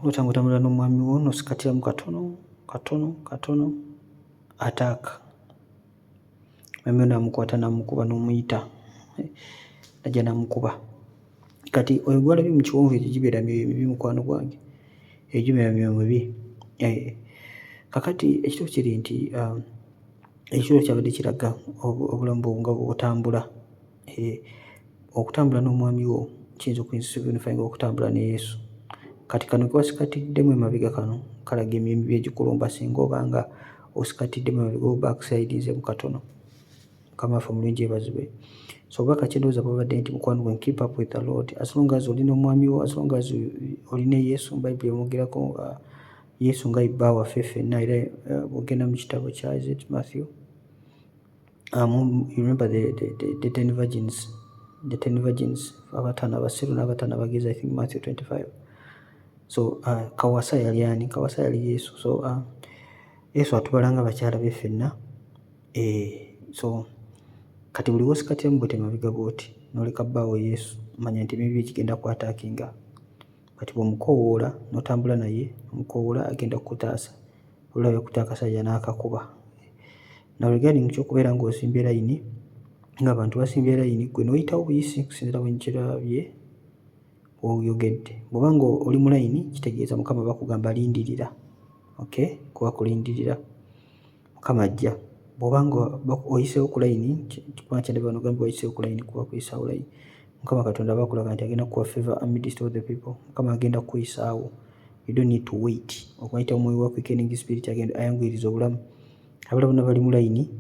loota ng'otambula n'omwami wo n'osikatiramu katono ataaka. Mwami wo n'amukwata n'amukuba n'omuyita, najja n'amukuba. Kati oyo gw'alabye mu kiwonvu ekyo gibeera myoyo mibi mukwano gwange, egibeera myoyo mibi. Kakati ekituufu kiri nti ekiro kyabadde kiraga obulamu bwo nga bw'otambula. Okutambula n'omwami wo kiyinza okuyinsignify nga okutambula ne Yesu. Kati kano ke wasikatiddemu emabega kano kalaga emyoyo mibi egikulumba singa oba nga osikatiddemu emabega obacksidingzemu katono. Mukama waffe omulungi yeebazibwe. So obubaka kye ndowooza bwabadde nti mukwano gwe keep up with the Lord. As long as olina omwami wo, as long as olina Yesu, Bayibuli emwogerako Yesu nga bba waffe ffenna. Era bw'ogenda mu kitabo kya Matthew, you remember the 10 virgins the 10 virgins abataano abasiru n'abataano abagezi, I think Matthew 25. So Kawasa yali ani? Kawasa yali Yesu. So Yesu atubala nga bakyala be ffenna. So kati buli wosikatyamu bwete mabega bwoti n'oleka bbaawo Yesu, manya nti emibi gigenda kwataakinga. Kati bw'omukoowoola n'otambula naye, omukoowoola agenda kukutaasa. Olaba yakuta akasajja n'akakuba. Now regarding ky'okubeera ng'osimbye layini, ng'abantu basimbye layini, gwe n'oyitawo buyisi kusinziira bwe nkirabye oyogedde. Bw'oba nga oli mu layini kitegeeza Mukama bakugamba lindirira. Okay? Kuba kulindirira Mukama ajja. Bw'oba nga oyiseewo ku layini, kubanga kyandibwa n'ogambye oyiseewo ku layini kuba kuyisaawo layini. Mukama Katonda aba akulaga nti agenda kuwa favor amidst of the people. Mukama agenda kukuyisaawo. You don't need to wait. Okuyita omwoyo wa quickening spirit agenda ayanguyiriza obulamu. Abala bonna bali mu layini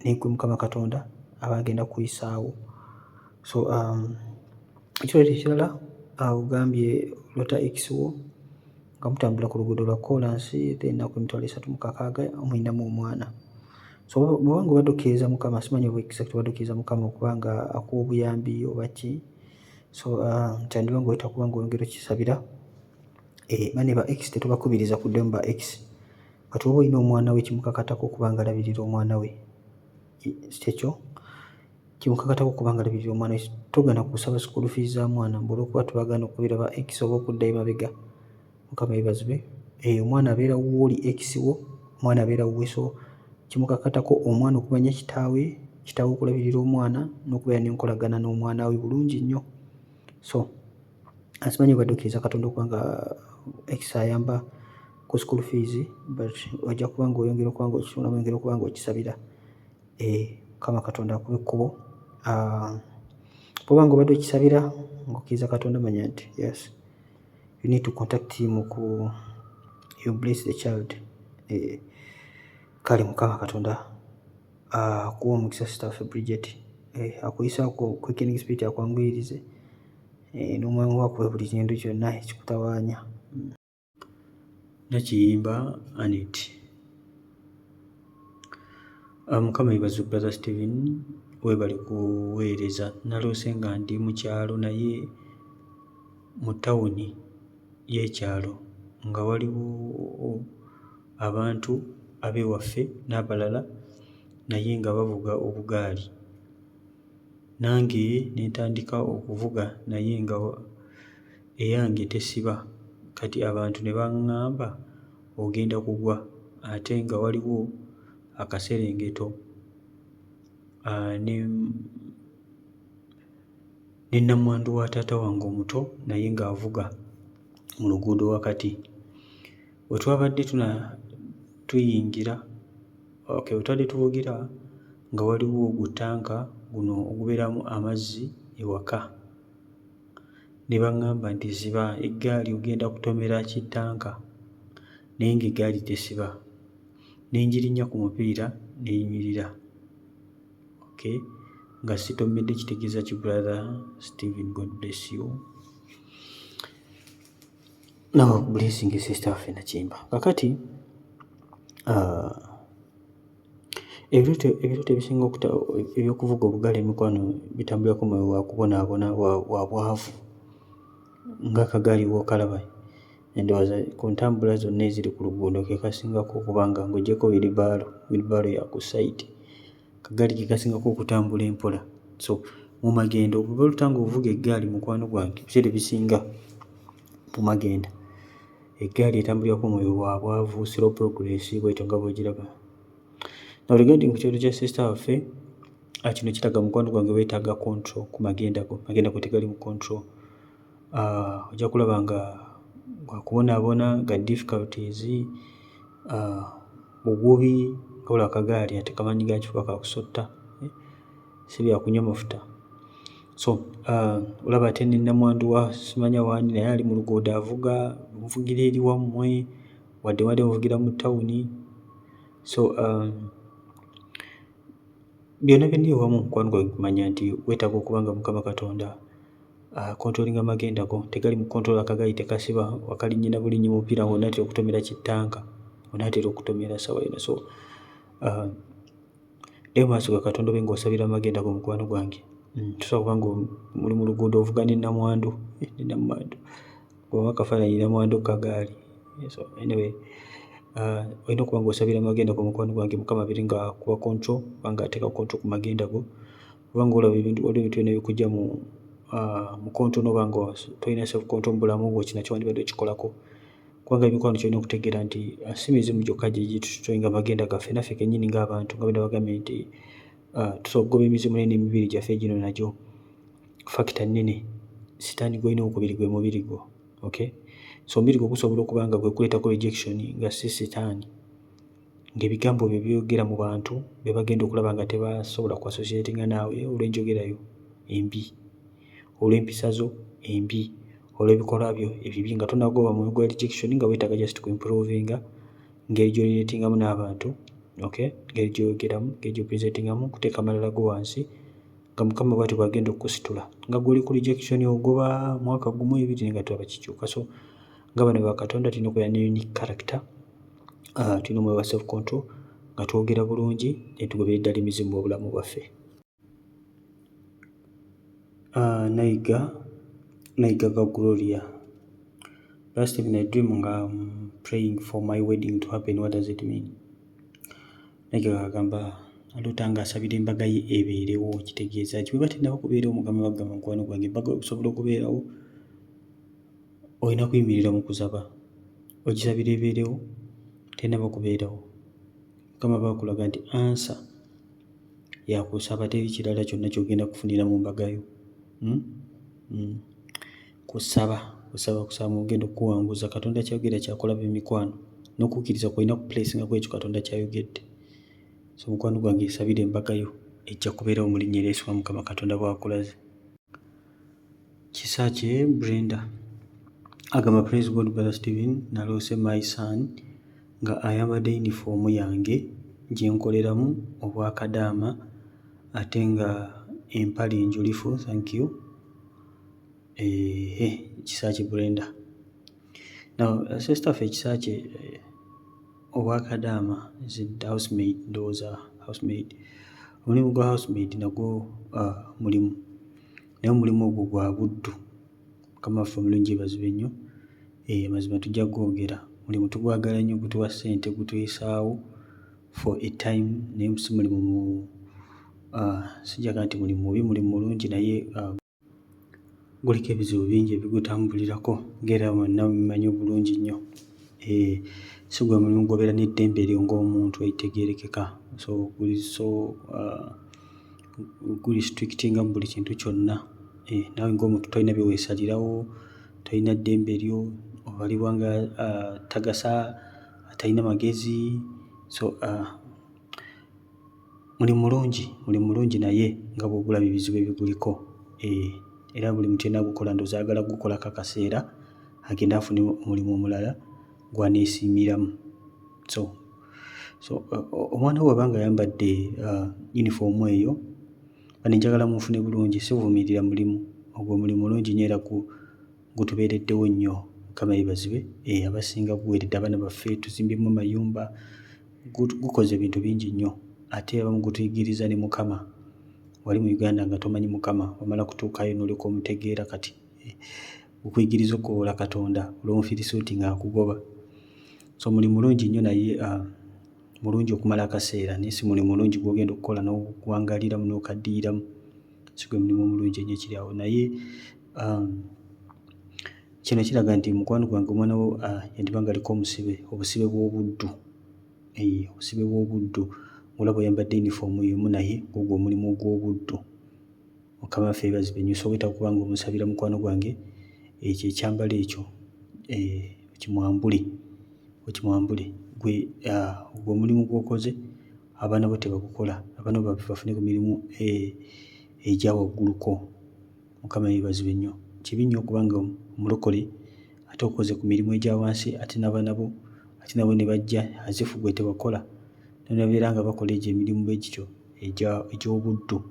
naye gwe Mukama Katonda aba agenda kukuyisaawo. So ekirooto ekirala ogambye Lota X wo nga mutambula ku luguudo lwa Kolansi ennaku 36 omulinamu omwana. So bw'oba nga obadde okkiriza Mukama, simanyi oba exact obadde okkiriza Mukama okuba nga akuwa obuyambi oba ki. So kyandiba nga oyita kuba nga oyongera okisabira. Bane ba X tetubakubiriza kuddemu ba X. Kati oba olina omwana we kimukakatako okuba nga alabirira omwana we. Ekyo kimukakatako okuba nga alabirira omwana we. Togana kusaba school fees za mwana olw'okuba tubagaana okubira ba X oba okuddayo mabega. Mukama yeebazibwe. Omwana abeera w'oli X wo, omwana abeera wuwe. So kimukakatako omwana okumanya kitaawe okulabirira omwana n'okubeera n'enkolagana n'omwana we bulungi nnyo. So asimanyi obadde okkiriza Katonda okuba nga X ayamba ku school fees, but ojja kuba nga oyongera okuba nga okitunda, oyongera okuba nga okisabira. Mukama Katonda akube ekkubo. Bw'oba nga obadde okisabira ng'okkiriza Katonda, manya nti yes, you need to contact him you bless the child. Kale Mukama Katonda akuwa omukisa sitaffe Bridget. Akuyisaako quickening spirit akwanguyirize. N'omwoyo wakuwe buli kintu kyonna ekikutawaanya. Nakiyimba Anet. Mukama yeebazibwe Brother Stephen, weebale kuweereza. Naloose nga ndi mu kyalo naye mu tawuni y'ekyalo nga waliwo abantu ab'ewaffe n'abalala naye nga bavuga obugaali. Nange ne ntandika okuvuga naye nga eyange tesiba. Kati abantu ne baŋŋamba ogenda kugwa ate nga waliwo akaserengeto ne nnamwandu wa taata wange omuto naye ng'avuga mu luguudo wakati. We twabadde tuyingira, we twadde tuvugira nga waliwo ogutanka guno ogubeeramu amazzi ewaka. Ne baŋŋamba nti ziba eggaali ogenda kutomera kitanka, naye ng'eggaali tesiba. Ne ngirinnya ku mupiira ne yimirira. Okay? Nga sitomedde kitegeeza ki Brother Stephen, God bless you. Now blessing sister waffe Nakimba. Kakati ebirooto ebisinga ebyokuvuga obugaali emikwano bitambulako mwoyo wa kubonaabona wa bwavu ng'akagaali w'okalaba. Ndowooza ku ntambula zonna eziri ku luguudo ke kasingako okuba nga ng'oggyeko wheelbarrow ya ku side, akagaali ke kasingako okutambula empola. So mu magendo bw'oba olutanga ovuga eggaali mukwano gwange, ebiseera ebisinga mu magenda eggaali etambulirako omwoyo wa bwavu, slow progress bw'etyo nga bw'ogiraba. Now regarding ku kirooto kya sister waffe, kino kitaga mukwano gwange weetaaga control ku magenda go tegali mu control. Ojja kulaba nga wakubonaabona ga difficulties, bugubi, kabula akagaali ate kamanyi ga kifuba kakusotta, si byakunywa mafuta. So olaba ate ne nnamwandu wa simanya waani naye ali mu luguudo avuga, muvugira eri wammwe wadde muvugira mu tawuni. So byonna byonna ewamu mukwano gwange kumanya nti weetaaga okuba nga Mukama Katonda controllinga magenda go, tegali mu control. Akagaali tekasiba wakalinnyina bulinnyi mupiira ng'onaatera okutomera kitanka, onaatera okutomera sawa yonna. So naye mu maaso ga Katonda obe ng'osabira amagenda go mukwano gwange, Tusobola kuba ng'oli mu luguudo ovuga ne nnamwandu bw'oba akafaananyi nnamwandu kagaali. So anyway, olina okuba ng'osabira magenda go mukwano gwange, Mukama abeere ng'akuwa control oba ng'ateeka control ku magenda go. Oba ng'olaba waliwo ebintu byonna ebikujja mu control n'oba nga tolina self control mu bulamu bwo, kinakyo wandibadde okikolako. Kubanga emikwano kyolina okutegeera nti si mizimu gyokka gye gitutoyinga magenda gaffe, naffe kennyini ng'abantu nga bwe nabagambye nti tusobola okugoba emizimu naye n'emibiri gyaffe gino nagyo factor nnene. Sitaani gw'olina okubiri gwe mubiri gwo. Okay? So omubiri gwo gusobola okuba nga gwe kuleetako rejection nga si sitaani, ng'ebigambo bye byogera mu bantu be bagenda okulaba nga tebasobola ku associatinga naawe olw'enjogerayo embi, olw'empisa zo embi, olw'ebikolwa byo ebibi, nga tonagoba mu gwa rejection nga weetaaga just ku improvinga ngeri gy'olireetingamu n'abantu. Okay? Ngeri gy'oyogeramu, ngeri gy'opresentingamu, kuteeka amalala go wansi, nga Mukama bw'atyo bw'agenda okukusitula. Nga gw'oli ku rejection ogoba mwaka gumu ebiri nga tulaba kikyuka. So nga bano ba Katonda tulina okubeera ne unique character, tulina omwoyo wa self control, nga twogera bulungi ne tugobera eddala emizimu mu bulamu bwaffe. Nayiga ga Gloria. Last time in a dream nga praying for my wedding to happen. What does it mean? Nayiga kagamba aloota ng'asabira embaga ye ebeerewo, kitegeeza ki bweba tennaba kubeerawo. Mugamba bagamba mukwano gwange embaga okusobola okubeerawo olina kuyimirira mu kusaba, ogisabira ebeerewo, tennaba kubeerawo. Mukama bakulaga nti ansa yakusaba, teri kirala kyonna ky'ogenda kufunira mu mbagayo. Kusaba mugenda okuwanguza. Katonda kyayogera kyakola b'emikwano, n'okukkiriza kwolina ku place nga kwekyo Katonda kyayogedde. So mukwano gwange esabira embagayo ejja kubeerawo mu linnya erya Yesu wa Mukama Katonda bw'akulaze. Kisakye Brenda agamba praise God brother Stephen, naloose my son nga ayambadde yunifoomu yange gye nkoleramu obwakadaama ate nga empale enjulifu. Thank you. Kisakye Brenda. Now sister ffe Kisakye obwakadaama is housemaid, ndowooza housemaid. Omulimu gwa housemaid nagwo mulimu, naye omulimu ogwo gwa buddu. Mukama waffe omulungi yeebazibwe nnyo. Mazima tujja gwogera, mulimu tugwagala nnyo, gutuwa ssente, gutuyisaawo for a time, naye si mulimu sijaga nti mulimu mubi, mulimu mulungi, naye guliko ebizibu bingi ebigutambulirako ng'era mwenna mumanyi obulungi nnyo. Si gwe mulimu gw'obeera n'eddembe eryo ng'omuntu ekitegeerekeka. So guli restrictinga mu buli kintu kyonna. Naawe ng'omuntu tolina bye weesalirawo, tolina ddembe eryo, obalibwa nga tagasa, talina magezi. So mulimu mulungi naye nga bw'ogulaba ebizibu ebiguliko. Era buli muntu yenna gukola ndowooza ayagala gukolako akaseera agenda afune omulimu omulala gw'aneesiimiramu. So omwana we bw'aba ayambadde yunifoomu eyo, bano njagala munfune bulungi, sivumirira mulimu ogwo. Mulimu mulungi nnyo era gutubeereddewo nnyo. Mukama yeebazibwe. Abasinga guweeredde abaana baffe, tuzimbyemu amayumba, gukoze ebintu bingi nnyo. Ate abamu gutuyigiriza ne Mukama. Wali mu Uganda nga tomanyi Mukama, wamala kutuukayo n'olyoka omutegeera kati. Gukuyigiriza okuwola Katonda olw'omufirisuuti ng'akugoba. So mulimu mulungi nnyo naye mulungi okumala akaseera, naye si mulimu mulungi gw'ogenda okukola n'okuwangaliramu n'okaddiiramu. Si gwe mulimu omulungi ennyo ekiri awo. Naye kino kiraga nti mukwano gwange omwana wo yandiba nga aliko obusibe bw'obuddu. Obusibe bw'obuddu. Olaba oyambadde yunifoomu y'omu naye ogwo omulimu ogw'obuddu. Mukama waffe yeebazibwe nnyo. So weetaaga okuba ng'omusabira mukwano gwange ekyo ekyambalo ekyo okimwambule. Gwe ogwo omulimu gw'okoze abaana bo tebagukola. Abaana bo bafune ku mirimu egya wagguluko. Mukama yeebazibwe nnyo. Kibi nnyo okuba nga omulokole ate okoze ku mirimu egya wansi ate n'abaana bo ne bajja azifu gwe tebakola. Nabeera nga bakola egyo emirimu bwe gityo egy'obuddu.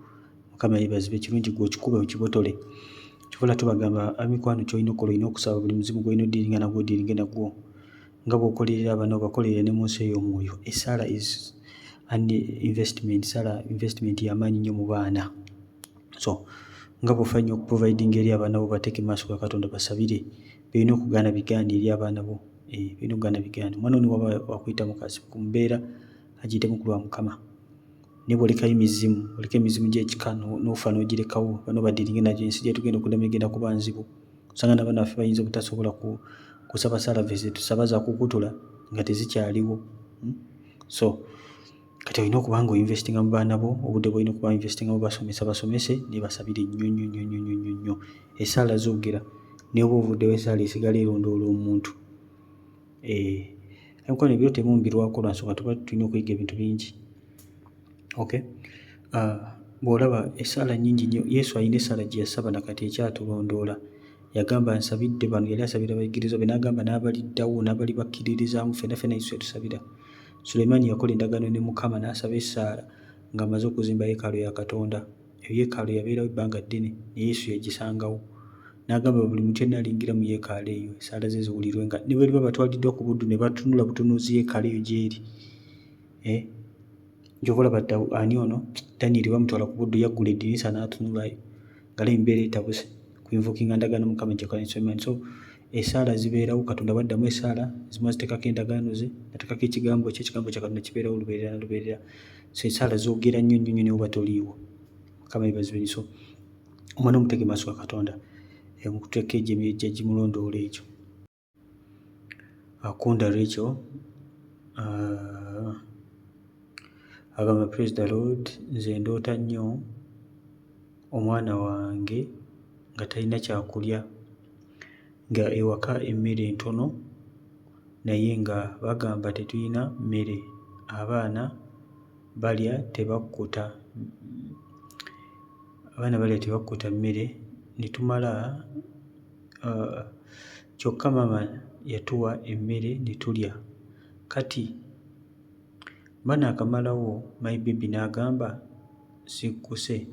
Mukama yeebazibwe. Kirungi gwe okikube okibotole. Kivula tubagamba emikwano ky'olina okukola, olina okusaba buli muzimu gw'olina oddiiringa nagwo oddiiringe nagwo. Nga bw'okolerera abaana obakolerera ne mu nsi ey'omwoyo. Essala is an investment. Essala investment y'amaanyi nnyo mu baana. So nga bw'ofa nnyo okuprovidinga eri abaana bo bateeke maaso ga Katonda basabire, birina okugaana bigaane eri abaana bo. Birina okugaana bigaane. Omwana wo ne waba wakuyita ku mbeera agiyitemu ku lwa Mukama. Naye bw'olekayo emizimu, oleka emizimu gy'ekika n'ofa n'ogirekawo, bano badiringe nagyo, ensi gye tugenda okuddiramu egenda kuba nzibu. Osanga n'abaana baffe bayinza obutasobola kusaba salavisi ze tusaba za kukutula nga tezikyaliwo. So kati olina okuba nga oinvestinga mu baana bo, obudde bwolina okuba investinga mu basomese ne basabire nnyo. Essaala zoogera, naye oba ovuddewo essaala esigala erondoola omuntu. Mukwano ebiro temumbirwako lwa nsonga tuba tulina okuyiga ebintu bingi. Bw'olaba essaala nnyingi nnyo, Yesu alina essaala gye yasaba nakati ekyatulondoola. Yagamba nsabidde bano, yali asabira abayigirizwa be, n'agamba n'abaliddawo n'abali bakkiririzaamu, ffenna Yesu yatusabira. Sulemaani yakola endagaano ne Mukama n'asaba essaala ng'amaze okuzimba yeekaalu ya Katonda. Eyo yeekaalu yabeerawo ebbanga ddene, ne Yesu yagisangawo. N'agamba buli muntu yenna alingira mu yeekaalu eyo essaala ze ziwulirwe, nga ne bwe liba batwaliddwa ku buddu ne batunula butunuuzi yeekaalu eyo gy'eri. Gy'oba olaba ani ono Daniel bamutwala ku buddu, yaggula eddirisa n'atunulayo ng'alaba embeera etabuse, kuinvokinga ndagaano Mukama gye yakola ne Sulemaani. So essaala zibeerawo, Katonda bwaddamu essaala, zimu aziteekako endagaano ze, ateekako ekigambo kye, ekigambo kya Katonda kibeerawo olubeerera n'olubeerera. So essaala zoogera nnyo ne oba toliiwo. Mukama yeebazibwe. So omwana omuteeke maaso ga Katonda, mukuteeka egyo emyejja gimulondoola ekyo. Akunda Rachel agamba praise the Lord, nze ndoota nnyo omwana wange nga talina kyakulya, nga ewaka emmere ntono naye nga bagamba tetulina mmere, abaana balya tebakkuta mmere ne tumala, kyokka maama yatuwa emmere ne tulya. Kati banaakamalawo my baby n'agamba sikkuse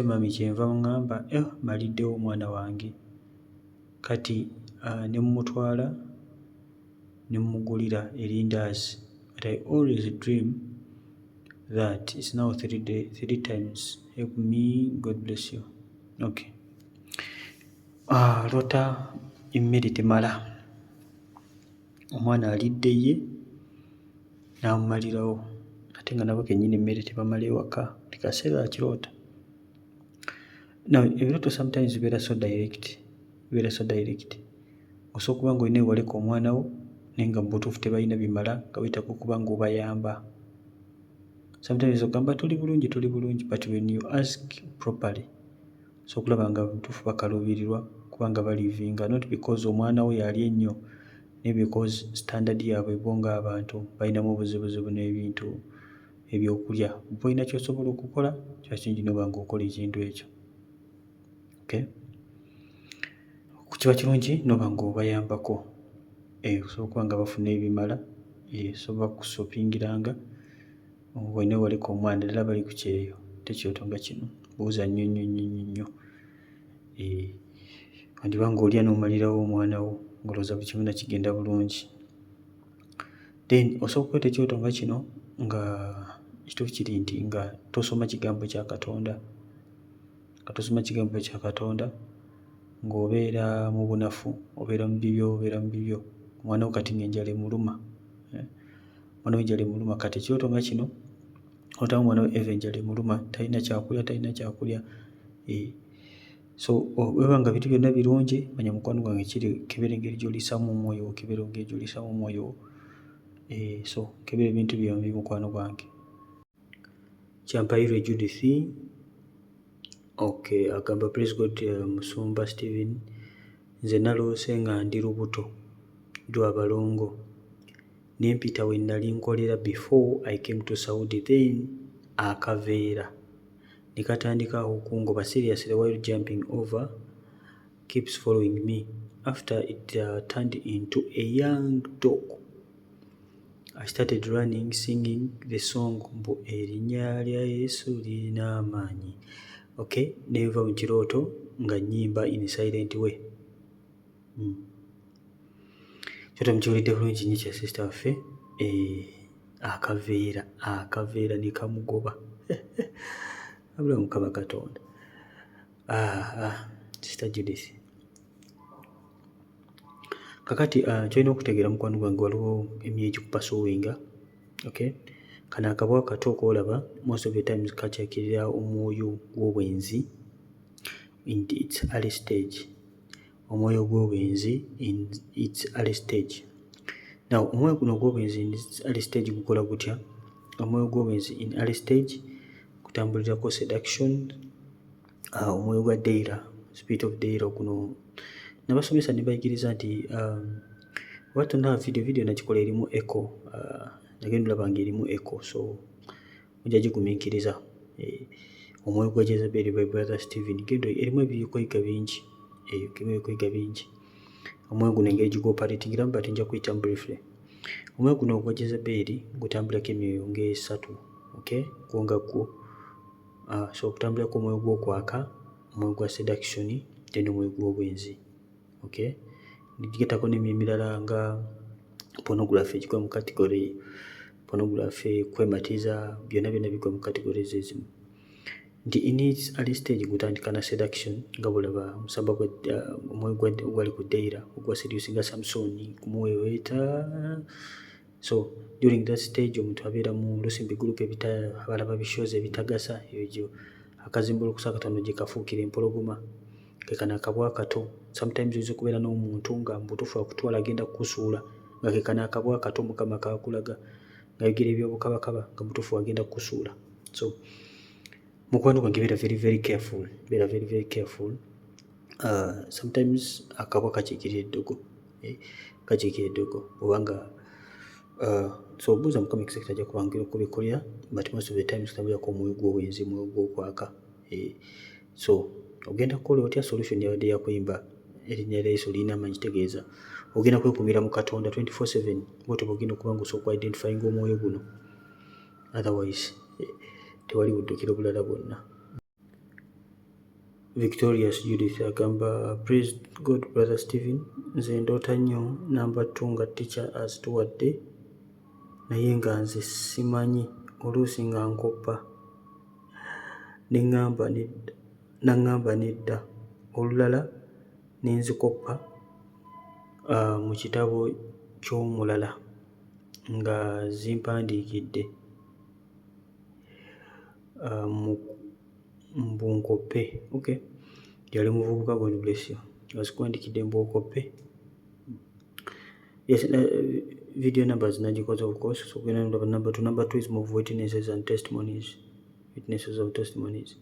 mami, kyenva ngamba maliddewo omwana wange. Kati ne mmutwala ne mmugulira erindaazi. But I always dream that it's now 3 times. Help me, God bless you. Okay. Lota emmere temala, omwana alidde ye n'amumalirawo, ate nga nabo kennyini emmere tebamala ewaka, buli kaseera akiroota. Now ebirooto sometimes bibeera so direct. Osobola okuba nga olina ewaleka omwana wo naye nga mu butuufu tebalina bimala, nga weetaaga okuba nga obayamba. Sometimes ogamba tuli bulungi, but when you ask properly, so okulaba nga butuufu bakaluubirirwa kubanga balivinga, not because omwana wo yali ennyo, naye because standard yaabwe bo ng'abantu balinamu obuzibuzibu n'ebintu ebyokulya. Bwe olina ky'osobola okukola, kiba kirungi n'oba ng'okola ekintu ekyo. Kiba kirungi n'oba ng'obayambako. Osobola okuba nga bafuna ebimala, osobola kusopingiranga, olina ewaleka omwana ddala bali ku kyeyo, tekyoto nga kino, buuza nnyo. Wandiba ng'olya n'omalirawo omwana wo ng'olowooza buli kimu kigenda bulungi. Then osobola okweta ekyoto nga kino nga ekituufu kiri nti nga tosoma kigambo kya Katonda. Nga tosoma kigambo kya Katonda ng'obeera mu bunafu, obeera mu bibyo, omwana wo kati ng'enjala emuluma. Kati ekyoto nga kino otamu omwana wo eva enjala emuluma, talina kyakulya. So weba nga bintu byonna birungi, manya mukwano gwange kebera engeri gy'oliisaamu omwoyo. So kebera ebintu byombi mukwano gwange. Kyampayirwe Judith agamba praise God, Musumba Stephen, nze naloose nga ndi lubuto lw'abalongo ne mpita we nnali nkolera before I came to Saudi, then akaveera ne katandika okungoba seriously while jumping over keeps following me. After it turned into a young dog, I started running, singing the song mbu erinnya lya Yesu lirina amaanyi. Neva mu kirooto nga nnyimba in a silent way. Kyoto mukiwulidde bulungi nnyo kya sister waffe. Akaveera ne kamugoba. Abula Mukama Katonda. Sister Judith. Kakati kyolina okutegeera mukwano gwange waliwo emyejo ku pasuwinga. Okay? Kano akabwa kato koolaba most of the times kakyakirira omwoyo gw'obwenzi in its early stage. Omwoyo gw'obwenzi in its early stage. Now, omwoyo guno gw'obwenzi in its early stage gukola gutya? Omwoyo gw'obwenzi in early stage kutambulirako seduction, omwoyo gwa Dayra, spirit of Dayra guno. Nabasomesa ne bayigiriza nti watunda video nakikola erimu echo, nagenda olaba ng'erimu echo, so mujja gigumiikiriza. Omwoyo gwa Jezebel by Brother Stephen gendo erimu ebikweyiga bingi. Ebikweyiga bingi. Omwoyo guno engeri gigoperatingiramu but nja kuyitamu briefly. Omwoyo guno gwa Jezebel gutambulako emyoyo ng'esatu. Okay? Gwonga gwo. So kutambulako omwoyo gw'okwaka, omwoyo gwa seduction, then omwoyo gw'obwenzi. Okay? Ndigitako n'emirala nga pornography gigwa mu category, pornography, kwematiza, byonna bigwa mu categories ezimu. Nti in its early stage gutandika na seduction nga bulaba musamba gwa omwoyo gwali ku Dayra ogwa seducinga Samsoni kumuweweeta. So during that stage omuntu abeera mu lusimbi group abalaba bishows ebitagasa ebyo akazimbulukusa katono gye kafuukira empologoma. Kekana akabwa kato. Sometimes oyinza okubeera n'omuntu nga mbutuufu akutwala agenda kukusuula nga kekana akabwa kato Mukama kakulaga ng'ayogera eby'obukabakaba nga mutuufu agenda kukusuula. So mukwano gwange beera very careful. Beera very careful. Sometimes akabwa kakiikirira eddogo. Kakiikirira eddogo obanga so obuuza Mukama ekisa ajja kubangira okubikolera, but most of the times kitambulirako omwoyo gw'obwenzi, omwoyo gw'okwaka. So ogenda kukola otya? Solution yabadde yakuyimba erinnya lya Yesu lirina amanyi, kitegeeza ogenda kwekumira mu Katonda 24/7 bw'otyo bw'ogenda okuba ng'osooka identifying omwoyo guno, otherwise tewali buddukiro bulala bwonna. Victorious Judith agamba praise God Brother Stephen, nze ndoota nnyo number 2 nga teacher azituwadde naye nga nze simanyi, oluusi nga nkoppa n'angamba nedda, olulala ne nzikoppa mu kitabo ky'omulala nga zimpandiikidde mbunkoppe. Okay, yali muvubuka, God bless you, azikuwandiikidde mbunkoppe. Yes, video numbers nagikoze of course. So we're number 2. Number 2 is more of witnesses and testimonies. Witnesses of testimonies.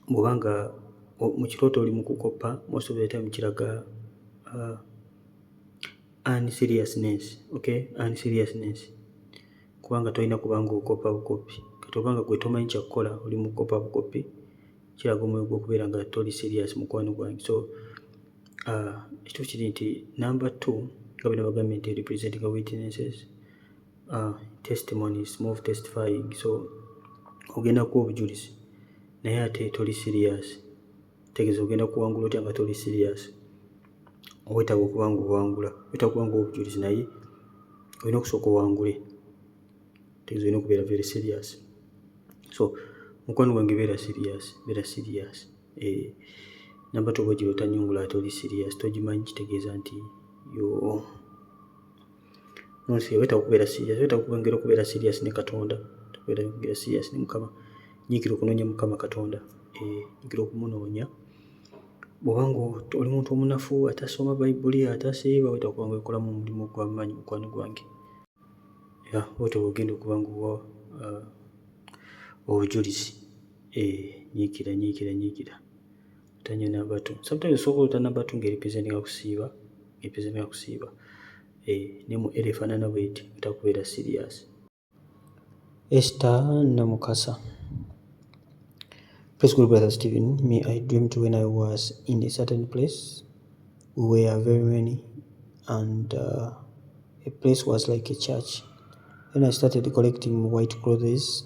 Bwanga mu kirooto oli mu kukopa, most of the time kiraga unseriousness. Okay, unseriousness. Kubanga tolina kubanga okopa bukopi. Kati obanga gwe tomanyi kyakukola oli mu kukopa bukopi, kiraga omwoyo gw'okubeera nga toli serious mukwano gwange. So ekituufu kiri nti number 2 nga bino bagambye nti representing witnesses, testimonies, more of testifying. So ogenda kuwa obujulizi naye ate toli serious. Tegeeza ogenda kuwangula otya nga toli serious. Owetaaga okuba nga owangula, wetaaga kuba nga obujulizi naye olina okusooka owangule. Tegeeza olina okubeera very serious. So mukwano gwange beera serious. Number 2 bwegiro otanyungula ate oli serious, togimanyi, kitegeeza nti yo nonse. Wetaaga okubeera serious, wetaaga okwongera okubeera serious ne Katonda, okubeera serious ne Mukama. Nyiikira okunoonya Mukama Katonda, nyiikira okumunoonya. Bw'obanga oli muntu omunafu atasoma Bayibuli, atasiiba, wetaaga okuba nga okolamu omulimu gw'amaanyi mukwano gwange. Bw'otyo bw'ogenda okuba nga owa obujulizi. Nyiikira. Otanya number 2. Sometimes osobola ota number 2 ng'erepresentinga kusiiba. Ne mu efaanana bw'eti, wetaaga kubeera serious. Esther Namukasa. Praise God Brother Stephen. Me, I dreamed when I was in a certain place. We were very many and a place was like a church. Then I started collecting white clothes.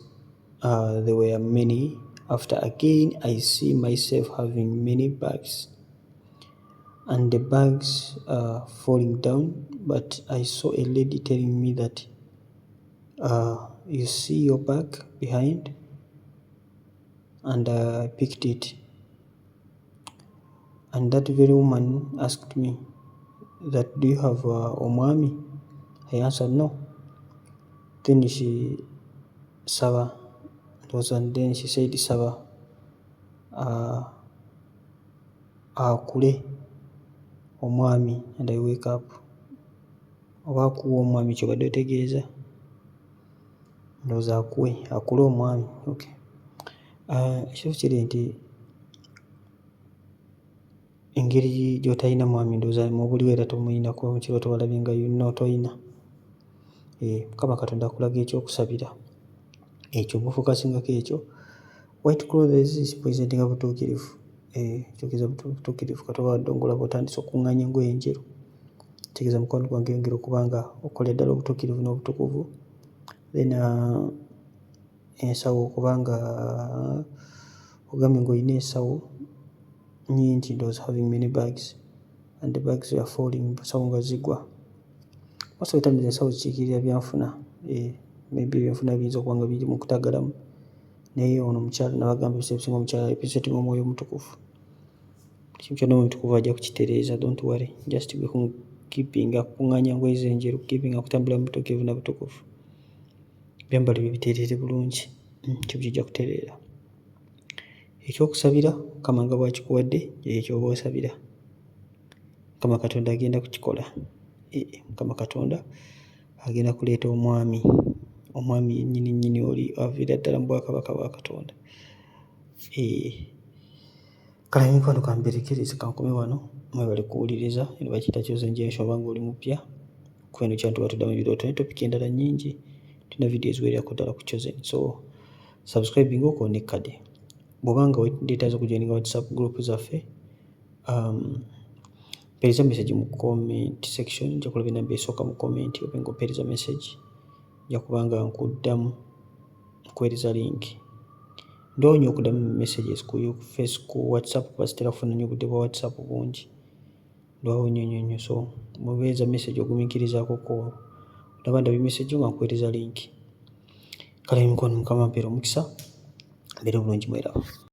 There were many. After again, I see myself having many bags and the bags falling down, but I saw a lady telling me that You see your bag behind, and I picked it. And that very woman asked me that, do you have omwami? I answered no. Then she Saba, and then she said Saba akule omwami, and I wake up. Oba akuwa omwami kyobadde otegeeza? Ndowooza akule omwami. Okay. Ekiro kiri nti engeri gy'otalina mwami ndowooza mubuliwo era tomuyinako, mu kirooto walabye nga toyina. Mukama Katonda akulaga ekyokusabira, ekyo mufokasingako ekyo. White clothes kipoizentinga butuukirivu, kyogeza butuukirivu. Kati oba wadde olaba otandise okuŋŋaanya engoye enjeru, kitegeeza mukwano gwange yongera okuba nga okola ddala obutuukirivu n'obutukuvu. Then ensawo, kubanga ogambye ng'olina ensawo nnyingi, ndowooza having many bags and the bags are falling, ensawo nga zigwa. Most of the time ensawo zikiikirira byanfuna, maybe ebyanfuna biyinza okuba nga biri mu kutaggalamu, naye ono omukyala nabagamba ebiseera ebisinga omukyala representing omwoyo omutukuvu. Ekintu kyonna omwoyo omutukuvu ajja kukitereeza, don't worry, just gwe keeping akuŋŋaanya ngoye ze enjeru, keeping akutambula mu butuukirivu na butukuvu. Ebyambalo bye biteereere bulungi, kyo kijja kutereera. Ekyokusabira Mukama nga bw'akikuwadde ekyo oba osabira, Mukama Katonda agenda kukikola. Mukama Katonda agenda kuleeta omwami nnyini oli aviira ddala mu bwakabaka bwa Katonda. Kale mikwano kamberekereze kankome wano, mwebale kuwuliriza. Eno bakiyita Chosen Generation. Oba ng'oli mupya ku eno channel tuba tuddamu ebirooto ne topiki endala nnyingi, tulina vidiyo eziwererako ddala ku Chosen. So subscribing okone kade. Bw'oba nga weetaaze okujoininga WhatsApp group zaffe, mpeereza message mu comment section, nja kulaba enamba esooka mu comment, oba ng'ompeereza message nja kuba nga nkuddamu, nkuweereza link. Ndowooza nnyo okuddamu messages ku WhatsApp, bazitera kufuna nnyo obudde bwa WhatsApp bungi, ndowooza nnyo. So muweereza message ogumiikirizaako ko ndaba ndabye message nga nkuweereza link. Kale mikwano, Mukama mpeera omukisa, mbeere bulungi, mweraba.